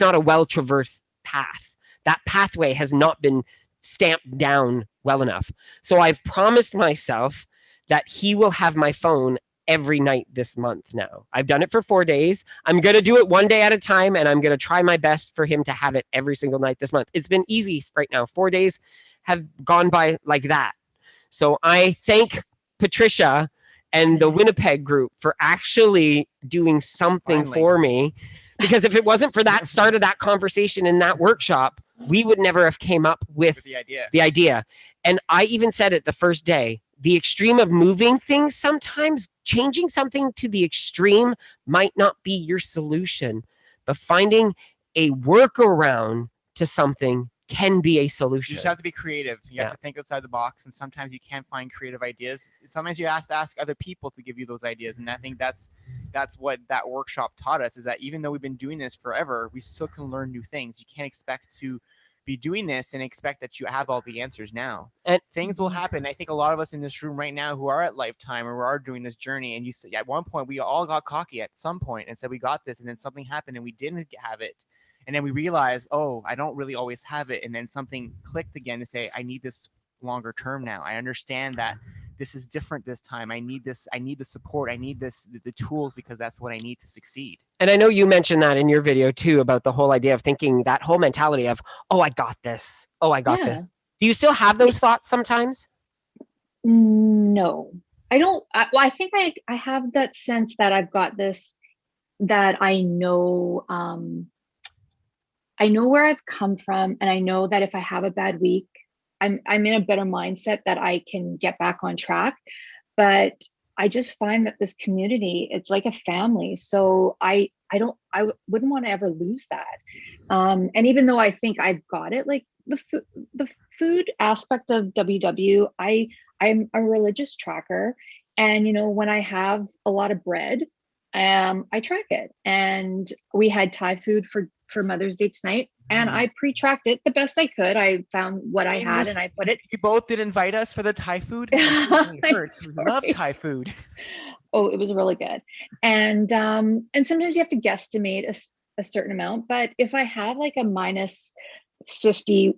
not a well-traversed path. That pathway has not been stamped down well enough. So I've promised myself that he will have my phone every night this month now. I've done it for 4 days. I'm going to do it 1 day at a time, and I'm going to try my best for him to have it every single night this month. It's been easy right now. 4 days have gone by like that. So I thank Patricia and the Winnipeg group for actually doing something for me, because if it wasn't for that start of that conversation in that workshop, we would never have came up with the idea. And I even said it the first day, the extreme of moving things, sometimes changing something to the extreme might not be your solution, but finding a workaround to something can be a solution. You just have to be creative. You have to think outside the box, and sometimes you can't find creative ideas. Sometimes you have to ask other people to give you those ideas, and I think that's what that workshop taught us, is that even though we've been doing this forever, we still can learn new things. You can't expect to be doing this and expect that you have all the answers now. And things will happen. I think a lot of us in this room right now who are at Lifetime or are doing this journey, and you say at one point we all got cocky at some point and said we got this, and then something happened and we didn't have it. And then we realized, oh, I don't really always have it. And then something clicked again to say, I need this longer term now. I understand that this is different this time. I need this. I need the support. I need the tools, because that's what I need to succeed. And I know you mentioned that in your video too, about the whole idea of thinking, that whole mentality of, oh, I got this. Oh, I got this. Do you still have those thoughts sometimes? No, I don't. I think I have that sense that I've got this, that I know where I've come from, and I know that if I have a bad week, I'm in a better mindset that I can get back on track. But I just find that this community, it's like a family. So I wouldn't want to ever lose that. And even though I think I've got it, like the food aspect of WW, I'm a religious tracker, and when I have a lot of bread, I track it. And we had Thai food for Mother's Day tonight, and I pre-tracked it the best I could. I found what I had and I put it. You both did invite us for the Thai food. It hurts. We love Thai food. Oh, it was really good. And sometimes you have to guesstimate a certain amount, but if I have like a minus 50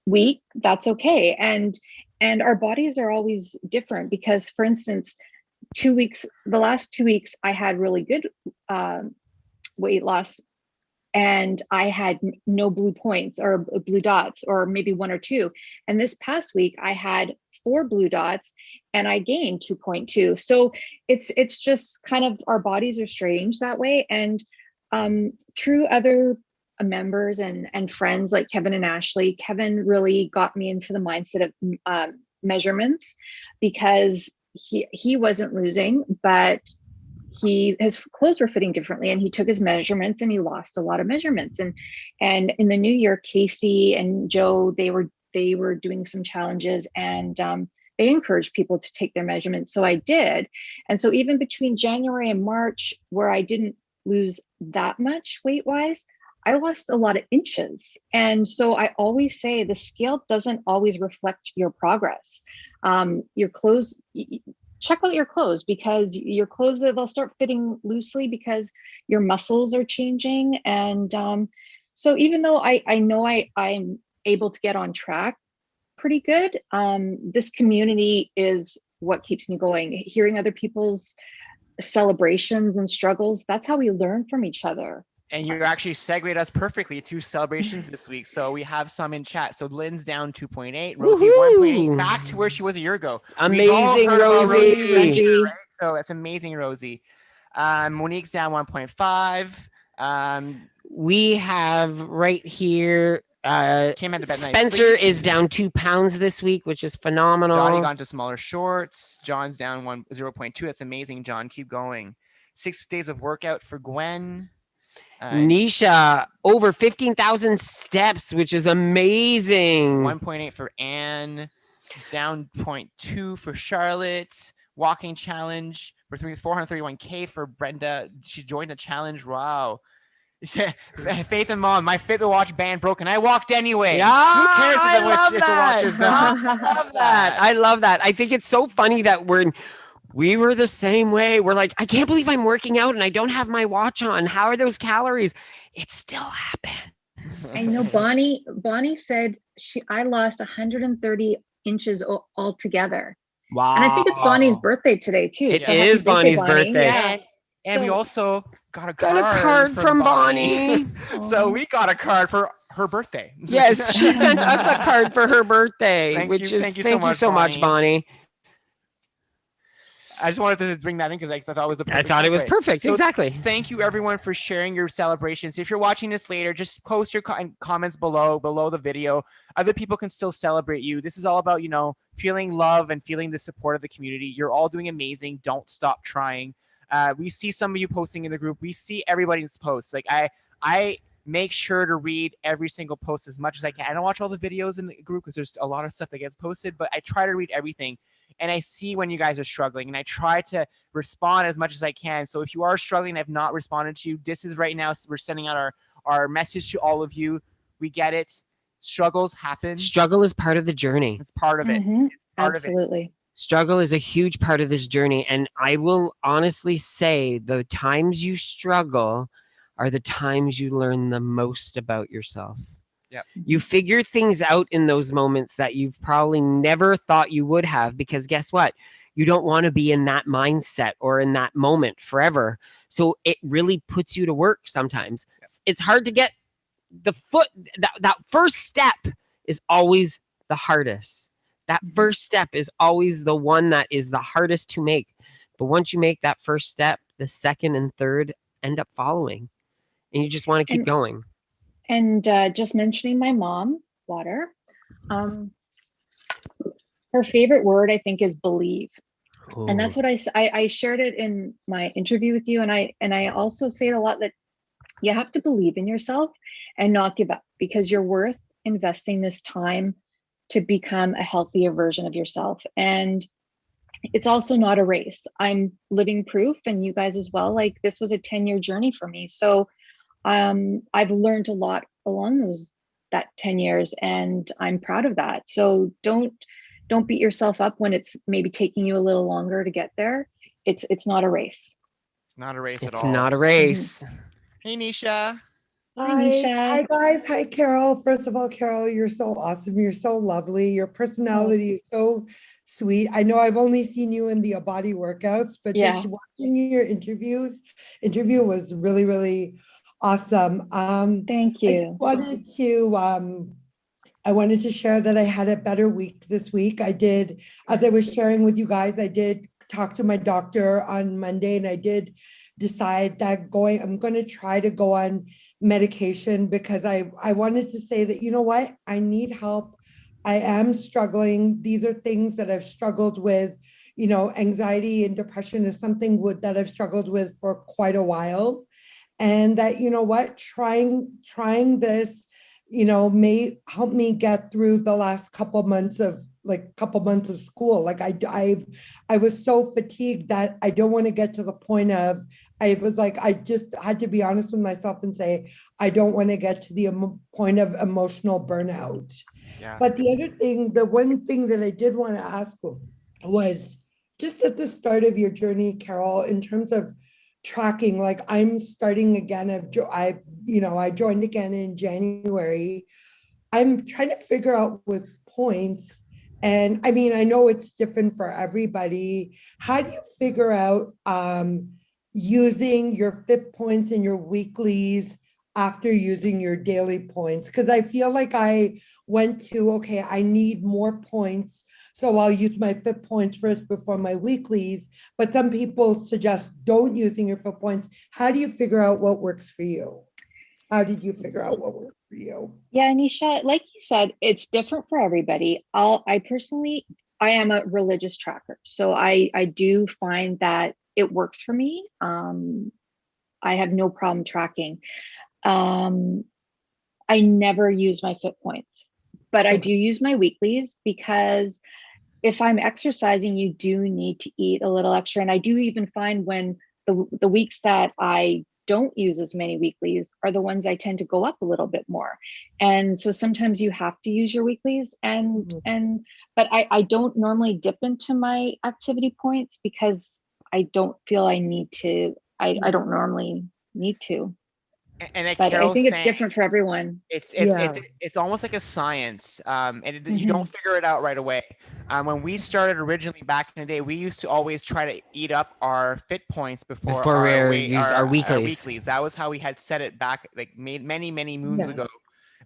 week, that's okay. And our bodies are always different, because for instance, the last 2 weeks, I had really good weight loss. and I had no blue points or blue dots, or maybe 1 or 2. And this past week I had 4 blue dots and I gained 2.2. So it's just kind of, our bodies are strange that way. And through other members and friends like Kevin and Ashley, Kevin really got me into the mindset of measurements, because he wasn't losing, but his clothes were fitting differently, and he took his measurements and he lost a lot of measurements. And in the new year, Casey and Joe, they were doing some challenges, and they encouraged people to take their measurements. So I did. And so even between January and March, where I didn't lose that much weight wise, I lost a lot of inches. And so I always say the scale doesn't always reflect your progress. Your clothes, check out your clothes, because your clothes, they'll start fitting loosely because your muscles are changing. And so even though I know I'm able to get on track pretty good, this community is what keeps me going. Hearing other people's celebrations and struggles, that's how we learn from each other. And you actually segued us perfectly to celebrations this week. So we have some in chat. So Lynn's down 2.8, Rosie 1.8, back to where she was a year ago. Amazing, Rosie. Adventure, right? So that's amazing, Rosie. Monique's down 1.5. We have right here, Came out of bed Spencer nicely. is down 2 pounds this week, which is phenomenal. Dottie gone to smaller shorts. John's down 0.2. That's amazing, John. Keep going. 6 days of workout for Gwen. Nisha over 15,000 steps, which is amazing. 1.8 for Anne. Down 0.2 for Charlotte. Walking challenge for 431K for Brenda. She joined a challenge. Wow. Faith and Mom, my Fitbit watch band broke and I walked anyway. Yeah, Who cares if the watch is gone? I love that. I love that. I think it's so funny that we were the same way. We're like, I can't believe I'm working out and I don't have my watch on. How are those calories? It still happens. I know Bonnie said I lost 130 inches altogether. Wow. And I think it's Bonnie's birthday today too. It So is happy Bonnie's birthday. Yeah. And we also got a Got card, a card from Bonnie. So we got a card for her birthday. Yes, she sent us a card for her birthday, Thank you so much, Bonnie. I just wanted to bring that in because I thought it was the perfect. I thought it was perfect. So exactly. Thank you everyone for sharing your celebrations. If you're watching this later, just post your comments below the video. Other people can still celebrate you. This is all about, feeling love and feeling the support of the community. You're all doing amazing. Don't stop trying. We see some of you posting in the group. We see everybody's posts. Like I make sure to read every single post as much as I can. I don't watch all the videos in the group because there's a lot of stuff that gets posted, but I try to read everything. And I see when you guys are struggling, and I try to respond as much as I can. So if you are struggling and have not responded to you, this is right now. We're sending out our message to all of you. We get it. Struggles happen. Struggle is part of the journey. It's part of it. Mm-hmm. Part Absolutely. Of it. Struggle is a huge part of this journey. And I will honestly say the times you struggle are the times you learn the most about yourself. Yep. You figure things out in those moments that you've probably never thought you would have, because guess what? You don't want to be in that mindset or in that moment forever. So it really puts you to work sometimes. Yep. It's hard to get the foot. That first step is always the hardest. That first step is always the one that is the hardest to make. But once you make that first step, the second and third end up following. And you just want to keep going. And just mentioning my mom, Water, her favorite word, I think, is believe. Ooh. And that's what I shared it in my interview with you. And I also say it a lot, that you have to believe in yourself and not give up, because you're worth investing this time to become a healthier version of yourself. And it's also not a race. I'm living proof, and you guys as well. Like, this was a 10-year journey for me. So I've learned a lot along that 10 years, and I'm proud of that. So don't beat yourself up when it's maybe taking you a little longer to get there. It's not a race. It's not a race at all. It's not a race. Mm-hmm. Hey, Nisha. Hi, Nisha. Hi, guys. Hi, Carol. First of all, Carol, you're so awesome. You're so lovely. Your personality is so sweet. I know I've only seen you in the body workouts, but just watching your interview was really, really Awesome. Thank I just you. wanted to I wanted to share that I had a better week this week. I did, as I was sharing with you guys, I did talk to my doctor on Monday, and I did decide that I'm going to try to go on medication, because I wanted to say that, you know what, I need help. I am struggling. These are things that I've struggled with. You know, anxiety and depression is something that I've struggled with for quite a while. And that, you know what, trying this, you know, may help me get through the last couple months of school. Like I was so fatigued that I don't want to get to the point of, I was like, I just had to be honest with myself and say, I don't want to get to the point of emotional burnout. Yeah. But the one thing that I did want to ask was, just at the start of your journey, Carol, in terms of tracking, like I'm starting again. I joined again in January. I'm trying to figure out with points. And I mean, I know it's different for everybody. How do you figure out using your fit points and your weeklies after using your daily points? Because I feel like I went to, okay, I need more points, so I'll use my fit points first before my weeklies. But some people suggest don't using your fit points. How do you figure out what works for you? How did you figure out what worked for you? Yeah, Anisha, like you said, it's different for everybody. I personally, I am a religious tracker, so I do find that it works for me. I have no problem tracking. I never use my fit points, but I do use my weeklies, because if I'm exercising, you do need to eat a little extra. And I do even find when the weeks that I don't use as many weeklies are the ones I tend to go up a little bit more. And so sometimes you have to use your weeklies, but I don't normally dip into my activity points, because I don't feel I need to. I don't normally need to. And like But I Carol's think it's saying, different for everyone. it's almost like a science, and you don't figure it out right away. When we started originally back in the day, we used to always try to eat up our fit points before we use our weeklies. That was how we had set it back, like many moons ago.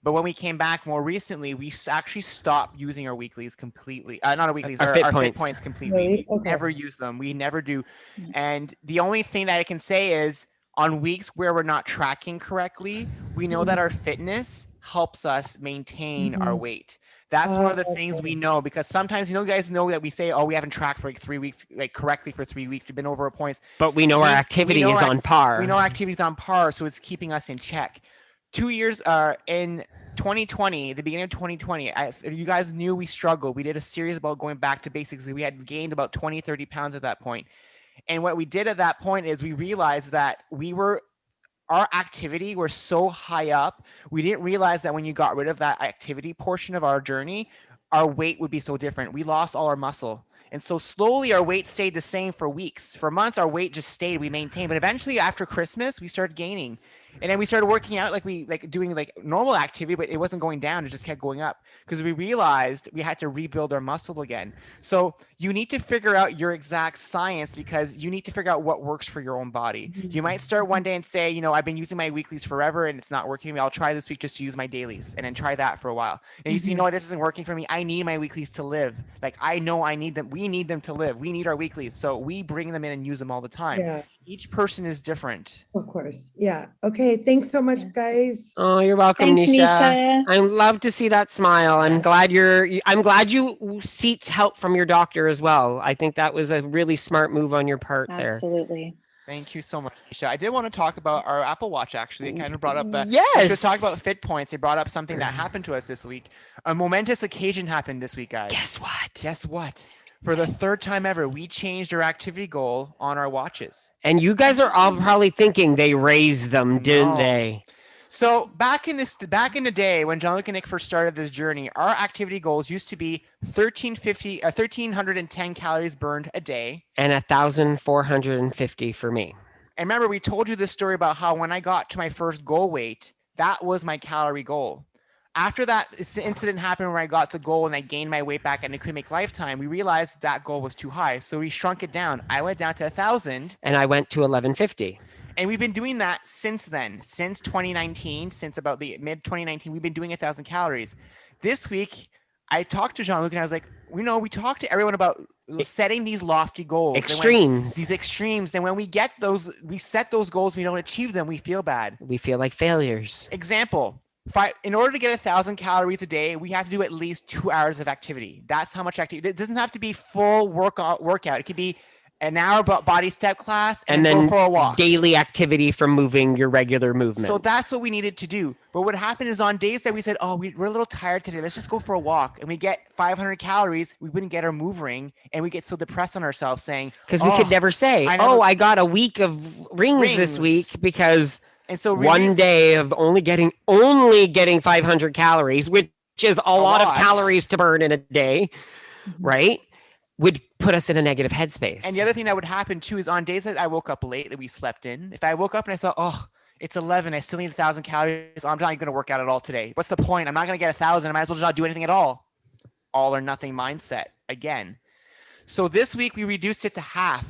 But when we came back more recently, we actually stopped using our weeklies completely. Not our weeklies, our fit points completely. Really? We Okay. never use them. We never do. And the only thing that I can say is, on weeks where we're not tracking correctly, we know that our fitness helps us maintain our weight. That's one of the things we know, because sometimes, you guys know that we say, oh, we haven't tracked for like 3 weeks, like correctly for 3 weeks. We've been over our points. But we know our activity is on par. We know our activity is on par, so it's keeping us in check. 2 years in 2020, the beginning of 2020, you guys knew we struggled. We did a series about going back to basics. We had gained about 20, 30 pounds at that point. And what we did at that point is we realized that our activity were so high up. We didn't realize that when you got rid of that activity portion of our journey, our weight would be so different. We lost all our muscle. And so slowly our weight stayed the same for weeks. For months, our weight just stayed, we maintained. But eventually after Christmas, we started gaining. And then we started working out doing normal activity, but it wasn't going down. It just kept going up, because we realized we had to rebuild our muscle again. So you need to figure out your exact science, because you need to figure out what works for your own body. You might start one day and say, I've been using my weeklies forever and it's not working. I'll try this week just to use my dailies, and then try that for a while. And you see, no, this isn't working for me. I need my weeklies to live. Like, I know I need them. We need them to live. We need our weeklies. So we bring them in and use them all the time. Yeah. Each person is different. Of course. Yeah. Okay. Thanks so much, guys. Oh, you're welcome, Thanks, Nisha. I love to see that smile. I'm glad you seeked help from your doctor as well. I think that was a really smart move on your part there. Absolutely. Thank you so much, Nisha. I did want to talk about our Apple Watch, actually. It kind of brought up Yes. We should talk about fit points. It brought up something that happened to us this week. A momentous occasion happened this week, guys. Guess what? For the third time ever, we changed our activity goal on our watches. And you guys are all probably thinking they raised them, didn't they? So back in the day when Jean-Luc and Nick first started this journey, our activity goals used to be 1,310 calories burned a day. And 1,450 for me. And remember, we told you this story about how when I got to my first goal weight, that was my calorie goal. After that incident happened where I got the goal and I gained my weight back and I couldn't make Lifetime, we realized that goal was too high. So we shrunk it down. I went down to 1,000. And I went to 1,150. And we've been doing that since then, since 2019, since about the mid 2019, we've been doing 1,000 calories. This week, I talked to Jean-Luc and I was like, we talked to everyone about setting these lofty goals. Extremes. These extremes. And when we get those, we set those goals, we don't achieve them, we feel bad. We feel like failures. Example. In order to get 1,000 calories a day, we have to do at least 2 hours of activity. That's how much activity. It doesn't have to be full workout. It could be an hour body step class and then go for a walk. Daily activity from moving your regular movement. So that's what we needed to do. But what happened is on days that we said, oh, we're a little tired today, let's just go for a walk. And we get 500 calories, we wouldn't get our move ring. And we get so depressed on ourselves saying, because we could never say, I got a week of rings this week because and so one day of only getting 500 calories, which is a lot of calories to burn in a day, right? Would put us in a negative headspace. And the other thing that would happen too is on days that I woke up late that we slept in, if I woke up and I saw, oh, it's 11, I still need 1,000 calories, I'm not even going to work out at all today. What's the point? I'm not going to get 1,000. I might as well just not do anything at all. All or nothing mindset again. So this week we reduced it to half.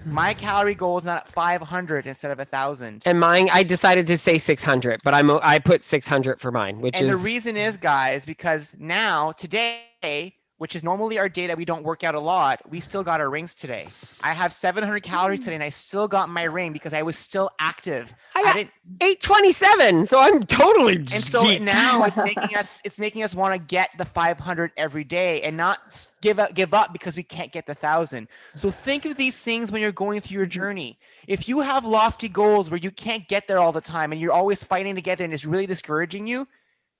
My calorie goal is not 500 instead of 1,000. And mine, I decided to say 600, but I put 600 for mine, and the reason is, guys, because now today, which is normally our day that we don't work out a lot, we still got our rings today. I have 700 calories today, and I still got my ring because I was still active. I got 827, so I'm totally. And so now it's making us want to get the 500 every day and not give up because we can't get the 1,000. So think of these things when you're going through your journey. If you have lofty goals where you can't get there all the time and you're always fighting to get there and it's really discouraging you,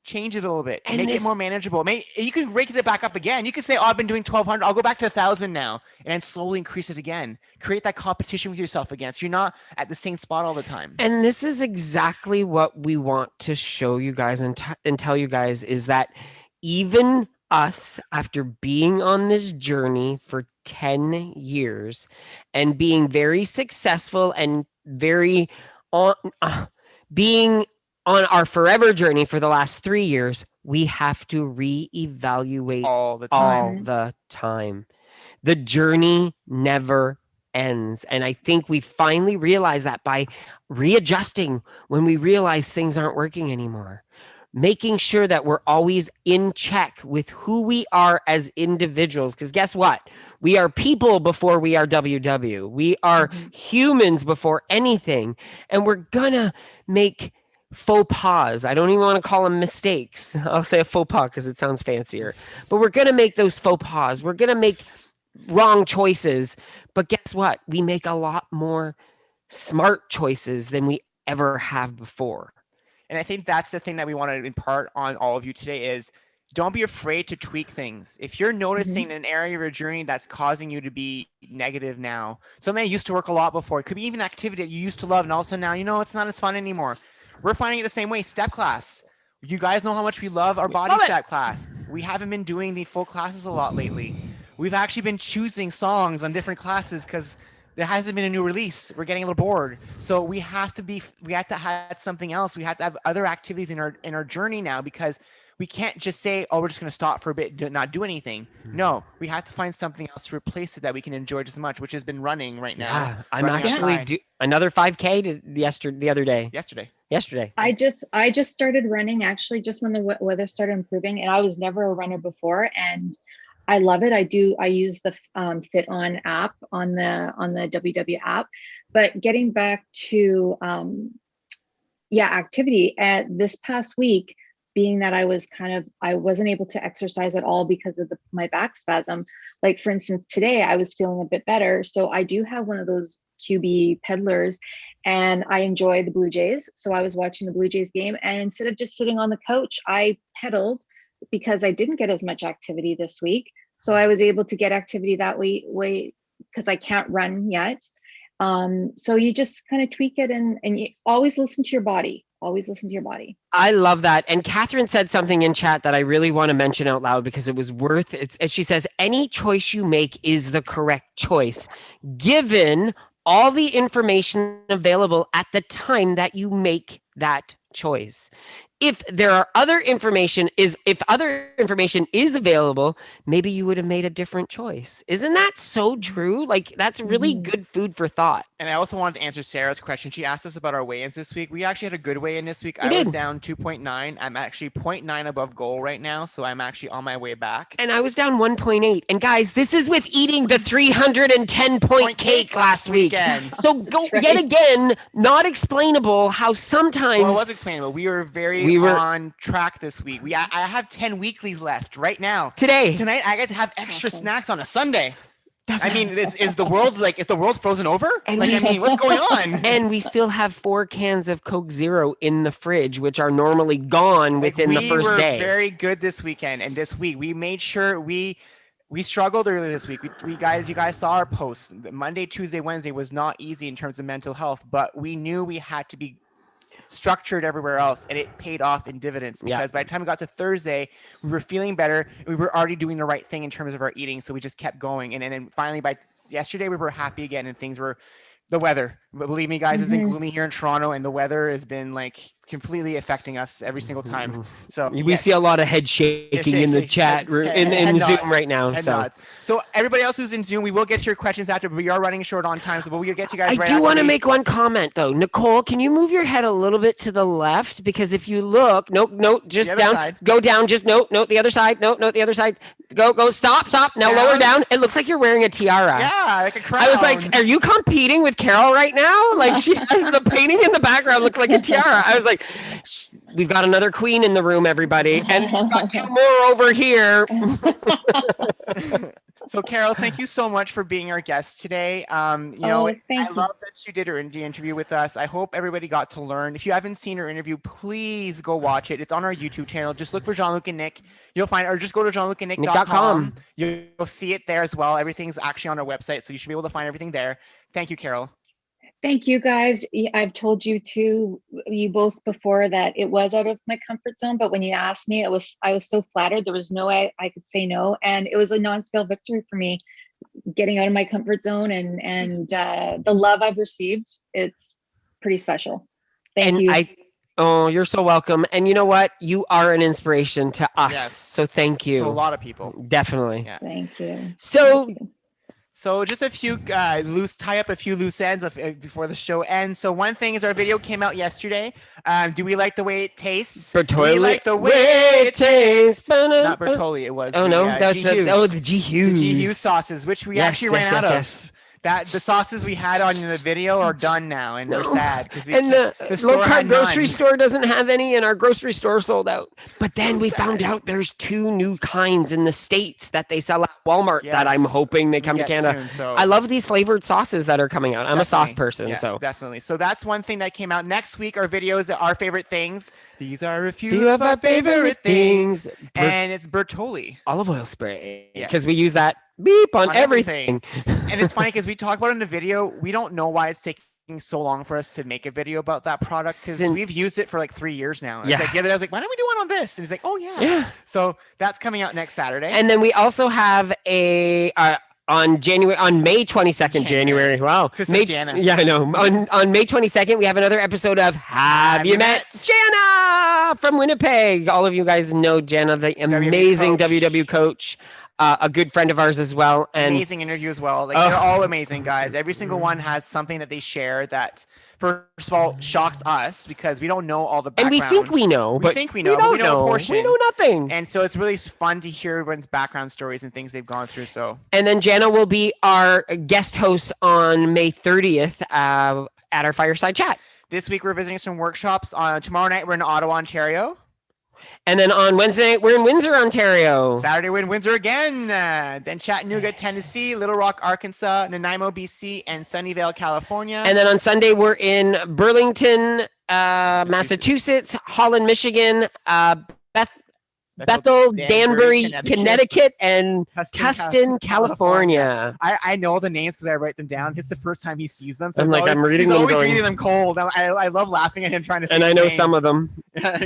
change it a little bit and make it more manageable. You can raise it back up again. You can say, oh, I've been doing 1,200. I'll go back to 1,000 now and then slowly increase it again. Create that competition with yourself again. So you're not at the same spot all the time. And this is exactly what we want to show you guys and tell you guys is that even us, after being on this journey for 10 years and being very successful and very being on our forever journey for the last 3 years, we have to reevaluate all the time. The journey never ends. And I think we finally realize that by readjusting when we realize things aren't working anymore. Making sure that we're always in check with who we are as individuals. Because guess what? We are people before we are WW. We are humans before anything. And we're gonna make faux pas. I don't even want to call them mistakes. I'll say a faux pas because it sounds fancier. But we're going to make those faux pas. We're going to make wrong choices. But guess what? We make a lot more smart choices than we ever have before. And I think that's the thing that we want to impart on all of you today is don't be afraid to tweak things. If you're noticing an area of your journey that's causing you to be negative now, something that used to work a lot before, it could be even activity that you used to love and all of a sudden now, it's not as fun anymore. We're finding it the same way. Step class. You guys know how much we love our body step class. We haven't been doing the full classes a lot lately. We've actually been choosing songs on different classes because there hasn't been a new release. We're getting a little bored. So we have to have something else. We have to have other activities in our journey now because we can't just say, oh, we're just going to stop for a bit, not do anything. No, we have to find something else to replace it that we can enjoy just as much, which has been running right now. Yeah, I'm actually another 5K the other day. Yesterday. I just started running actually just when the weather started improving, and I was never a runner before, and I love it. I use the Fit On app on the WW app, but getting back to activity at this past week, being that I wasn't able to exercise at all because of my back spasm. Like for instance, today I was feeling a bit better. So I do have one of those QB peddlers and I enjoy the Blue Jays. So I was watching the Blue Jays game and instead of just sitting on the couch, I pedaled because I didn't get as much activity this week. So I was able to get activity that way because I can't run yet. So you just kind of tweak it and you always listen to your body. Always listen to your body. I love that. And Catherine said something in chat that I really want to mention out loud because it was worth it. She says, any choice you make is the correct choice, given all the information available at the time that you make that choice. if there are other information is available, maybe you would have made a different choice. Isn't that so true? Like, that's really good food for thought. And I also wanted to answer Sarah's question. She asked us about our weigh-ins this week. We actually had a good weigh-in this week. We I was did. down 2.9. I'm actually 0.9 above goal right now, so I'm actually on my way back. And I was down 1.8. And guys, this is with eating the 310-point cake last weekend. So go yet again, not explainable how sometimes. Well, it was explainable. We were on track this week. I have 10 weeklies left right now. Tonight I get to have extra snacks on a Sunday. That's I mean, is the world frozen over? And like, I mean, what's going on? And we still have 4 cans of Coke Zero in the fridge, which are normally gone within the first day. We were very good this weekend, and this week we made sure we struggled earlier this week. You guys saw our posts. Monday, Tuesday, Wednesday was not easy in terms of mental health, but we knew we had to be structured everywhere else, and it paid off in dividends because by the time we got to Thursday, we were feeling better and we were already doing the right thing in terms of our eating, so we just kept going, and then finally by yesterday we were happy again, and things were the weather. Believe me, guys, it's been gloomy here in Toronto, and the weather has been like completely affecting us every single time. So we see a lot of head shaking in the chat room in Zoom right now. So everybody else who's in Zoom, we will get to your questions after, but we are running short on time, so we'll get to you guys. I do want to make one comment though. Nicole, can you move your head a little bit to the left? Because if you look, just down, side. Go down, just the other side, the other side. Go, stop. Now down. Lower down. It looks like you're wearing a tiara. Yeah, like a crown. I was like, are you competing with Carol right now? Like, she has the painting in the background looks like a tiara. I was like, we've got another queen in the room, everybody, and we've got 2 more over here. So Carol, thank you so much for being our guest today. I love that you did the interview with us. I hope everybody got to learn. If you haven't seen her interview, please go watch it. It's on our YouTube channel. Just look for Jean-Luc and Nick. You'll find, or just go to jeanlucandnick.com. You'll see it there as well. Everything's actually on our website, so you should be able to find everything there. Thank you, Carol. Thank you, guys. I've told you both before that it was out of my comfort zone, but when you asked me, I was so flattered. There was no way I could say no, and it was a non-scale victory for me, getting out of my comfort zone and the love I've received. It's pretty special. Thank you. Oh, you're so welcome. And you know what? You are an inspiration to us. Yes. So thank you. To a lot of people. Definitely. Yeah. Thank you. So just a few tie up a few loose ends before the show ends. So one thing is our video came out yesterday. Do we like the way it tastes? Bertolli. We like the way it tastes. Not Bertolli. Bertolli, it was. The G. Hughes. The G. Hughes sauces, which we actually ran out of. The sauces we had on the video are done now, and they're sad because the low-carb grocery store doesn't have any, and our grocery store sold out. But then we found out there's 2 new kinds in the States that they sell at Walmart that I'm hoping they come to Canada. Soon, so. I love these flavored sauces that are coming out. I'm a sauce person, so definitely. So that's one thing that came out. Next week, our videos, our favorite things. These are a few of our favorite things, and it's Bertolli olive oil spray because we use that beep on everything. And it's funny because we talk about it in the video. We don't know why it's taking so long for us to make a video about that product because we've used it for like 3 years now. It's like the other day I was like, why don't we do one on this? And he's like, oh yeah. So that's coming out next Saturday. And then we also have on May 22nd, January. Wow. Yeah, I know. On May 22nd, we have another episode of Have You Met Jana from Winnipeg? All of you guys know Jana, the amazing WW coach. A good friend of ours as well. And amazing interview as well. Like they're all amazing guys. Every single one has something that they share that first of all shocks us because we don't know all the background. And we think we know, but we don't know a portion. We know nothing. And so it's really fun to hear everyone's background stories and things they've gone through. So and then Jana will be our guest host on May 30th at our Fireside Chat. This week we're visiting some workshops. Tomorrow night we're in Ottawa, Ontario. And then on Wednesday night, we're in Windsor, Ontario. Saturday, we're in Windsor again. Then Chattanooga, Tennessee, Little Rock, Arkansas, Nanaimo, BC, and Sunnyvale, California. And then on Sunday, we're in Burlington, Massachusetts, Holland, Michigan, Bethel, Danbury, Connecticut, and Tustin, California. I know the names because I write them down. It's the first time he sees them. So I'm reading them. He's always reading them cold. I love laughing at him trying to say and I know names. some of them.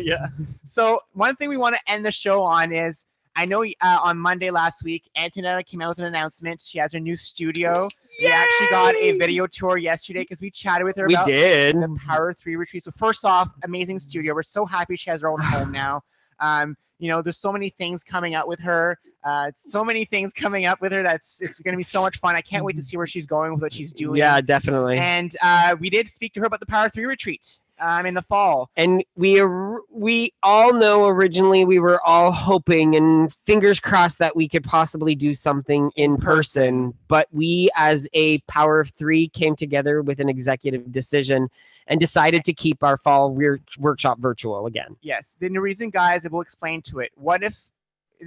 Yeah. So one thing we want to end the show on is I know on Monday last week, Antonetta came out with an announcement. She has her new studio. We actually got a video tour yesterday because we chatted with her We about did. the Power 3 retreat. So first off, amazing studio. We're so happy she has her own home now. There's so many things coming up with her. It's going to be so much fun. I can't wait to see where she's going with what she's doing. Yeah, definitely. And we did speak to her about the Power 3 retreat in the fall. And we all know originally we were all hoping and fingers crossed that we could possibly do something in person. But we, as a Power of 3, came together with an executive decision and decided to keep our fall workshop virtual again. Yes. Then the reason, guys, we'll explain to it. What if we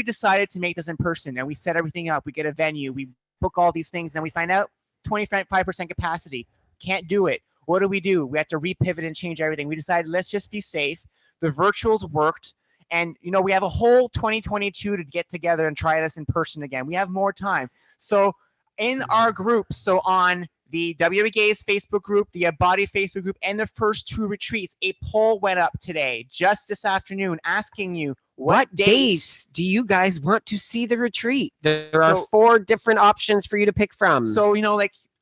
decided to make this in person and we set everything up, we get a venue, we book all these things, and we find out 25% capacity, can't do it. What do? We have to repivot and change everything. We decided, let's just be safe. The virtuals worked. And, we have a whole 2022 to get together and try this in person again. We have more time. So in our group, so on the WWE Gays Facebook group, the Body Facebook group, and the first 2 retreats, a poll went up today, just this afternoon, asking you, what dates do you guys want to see the retreat? There are 4 different options for you to pick from. So,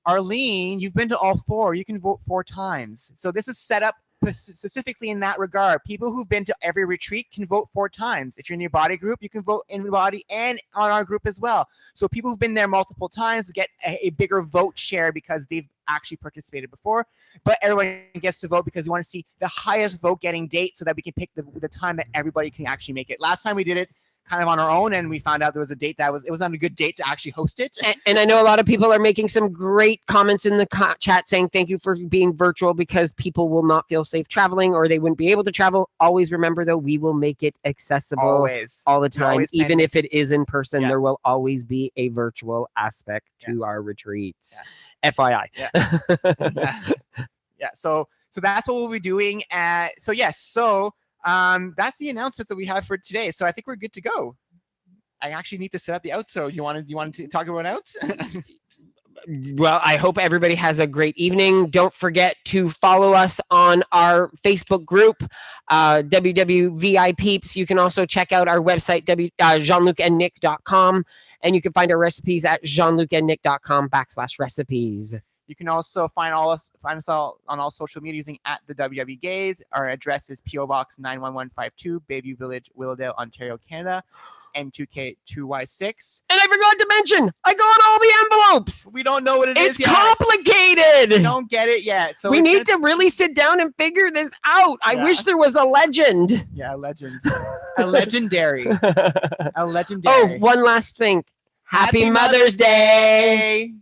Arlene, you've been to all 4. You can vote 4 times. So this is set up specifically in that regard. People who've been to every retreat can vote 4 times. If you're in your body group, you can vote in the body and on our group as well. So people who've been there multiple times get a bigger vote share because they've actually participated before. But everyone gets to vote because we want to see the highest vote getting date so that we can pick the time that everybody can actually make it. Last time we did it kind of on our own, and we found out there was a date it was not a good date to actually host it. And I know a lot of people are making some great comments in the chat saying thank you for being virtual because people will not feel safe traveling or they wouldn't be able to travel. Always remember though, we will make it accessible all the time. Even if it is in person, there will always be a virtual aspect to our retreats. FYI. So that's what we'll be doing. That's the announcements that we have for today. So I think we're good to go. I actually need to set up the outro. You want to talk about outs? Well, I hope everybody has a great evening. Don't forget to follow us on our Facebook group, WWVI Peeps. You can also check out our website, jeanlucandnick.com, and you can find our recipes at jeanlucandnick.com/recipes. You can also find us all on all social media using @the WWE Gays. Our address is PO Box 91152, Bayview Village, Willowdale, Ontario, Canada, M2K2Y6. And I forgot to mention, I got all the envelopes. We don't know what it is It's yet. complicated. We don't get it yet. So we need to really sit down and figure this out. I wish there was a legend. Yeah, a legend. A legendary. A legendary. Oh, one last thing. Happy Mother's Day.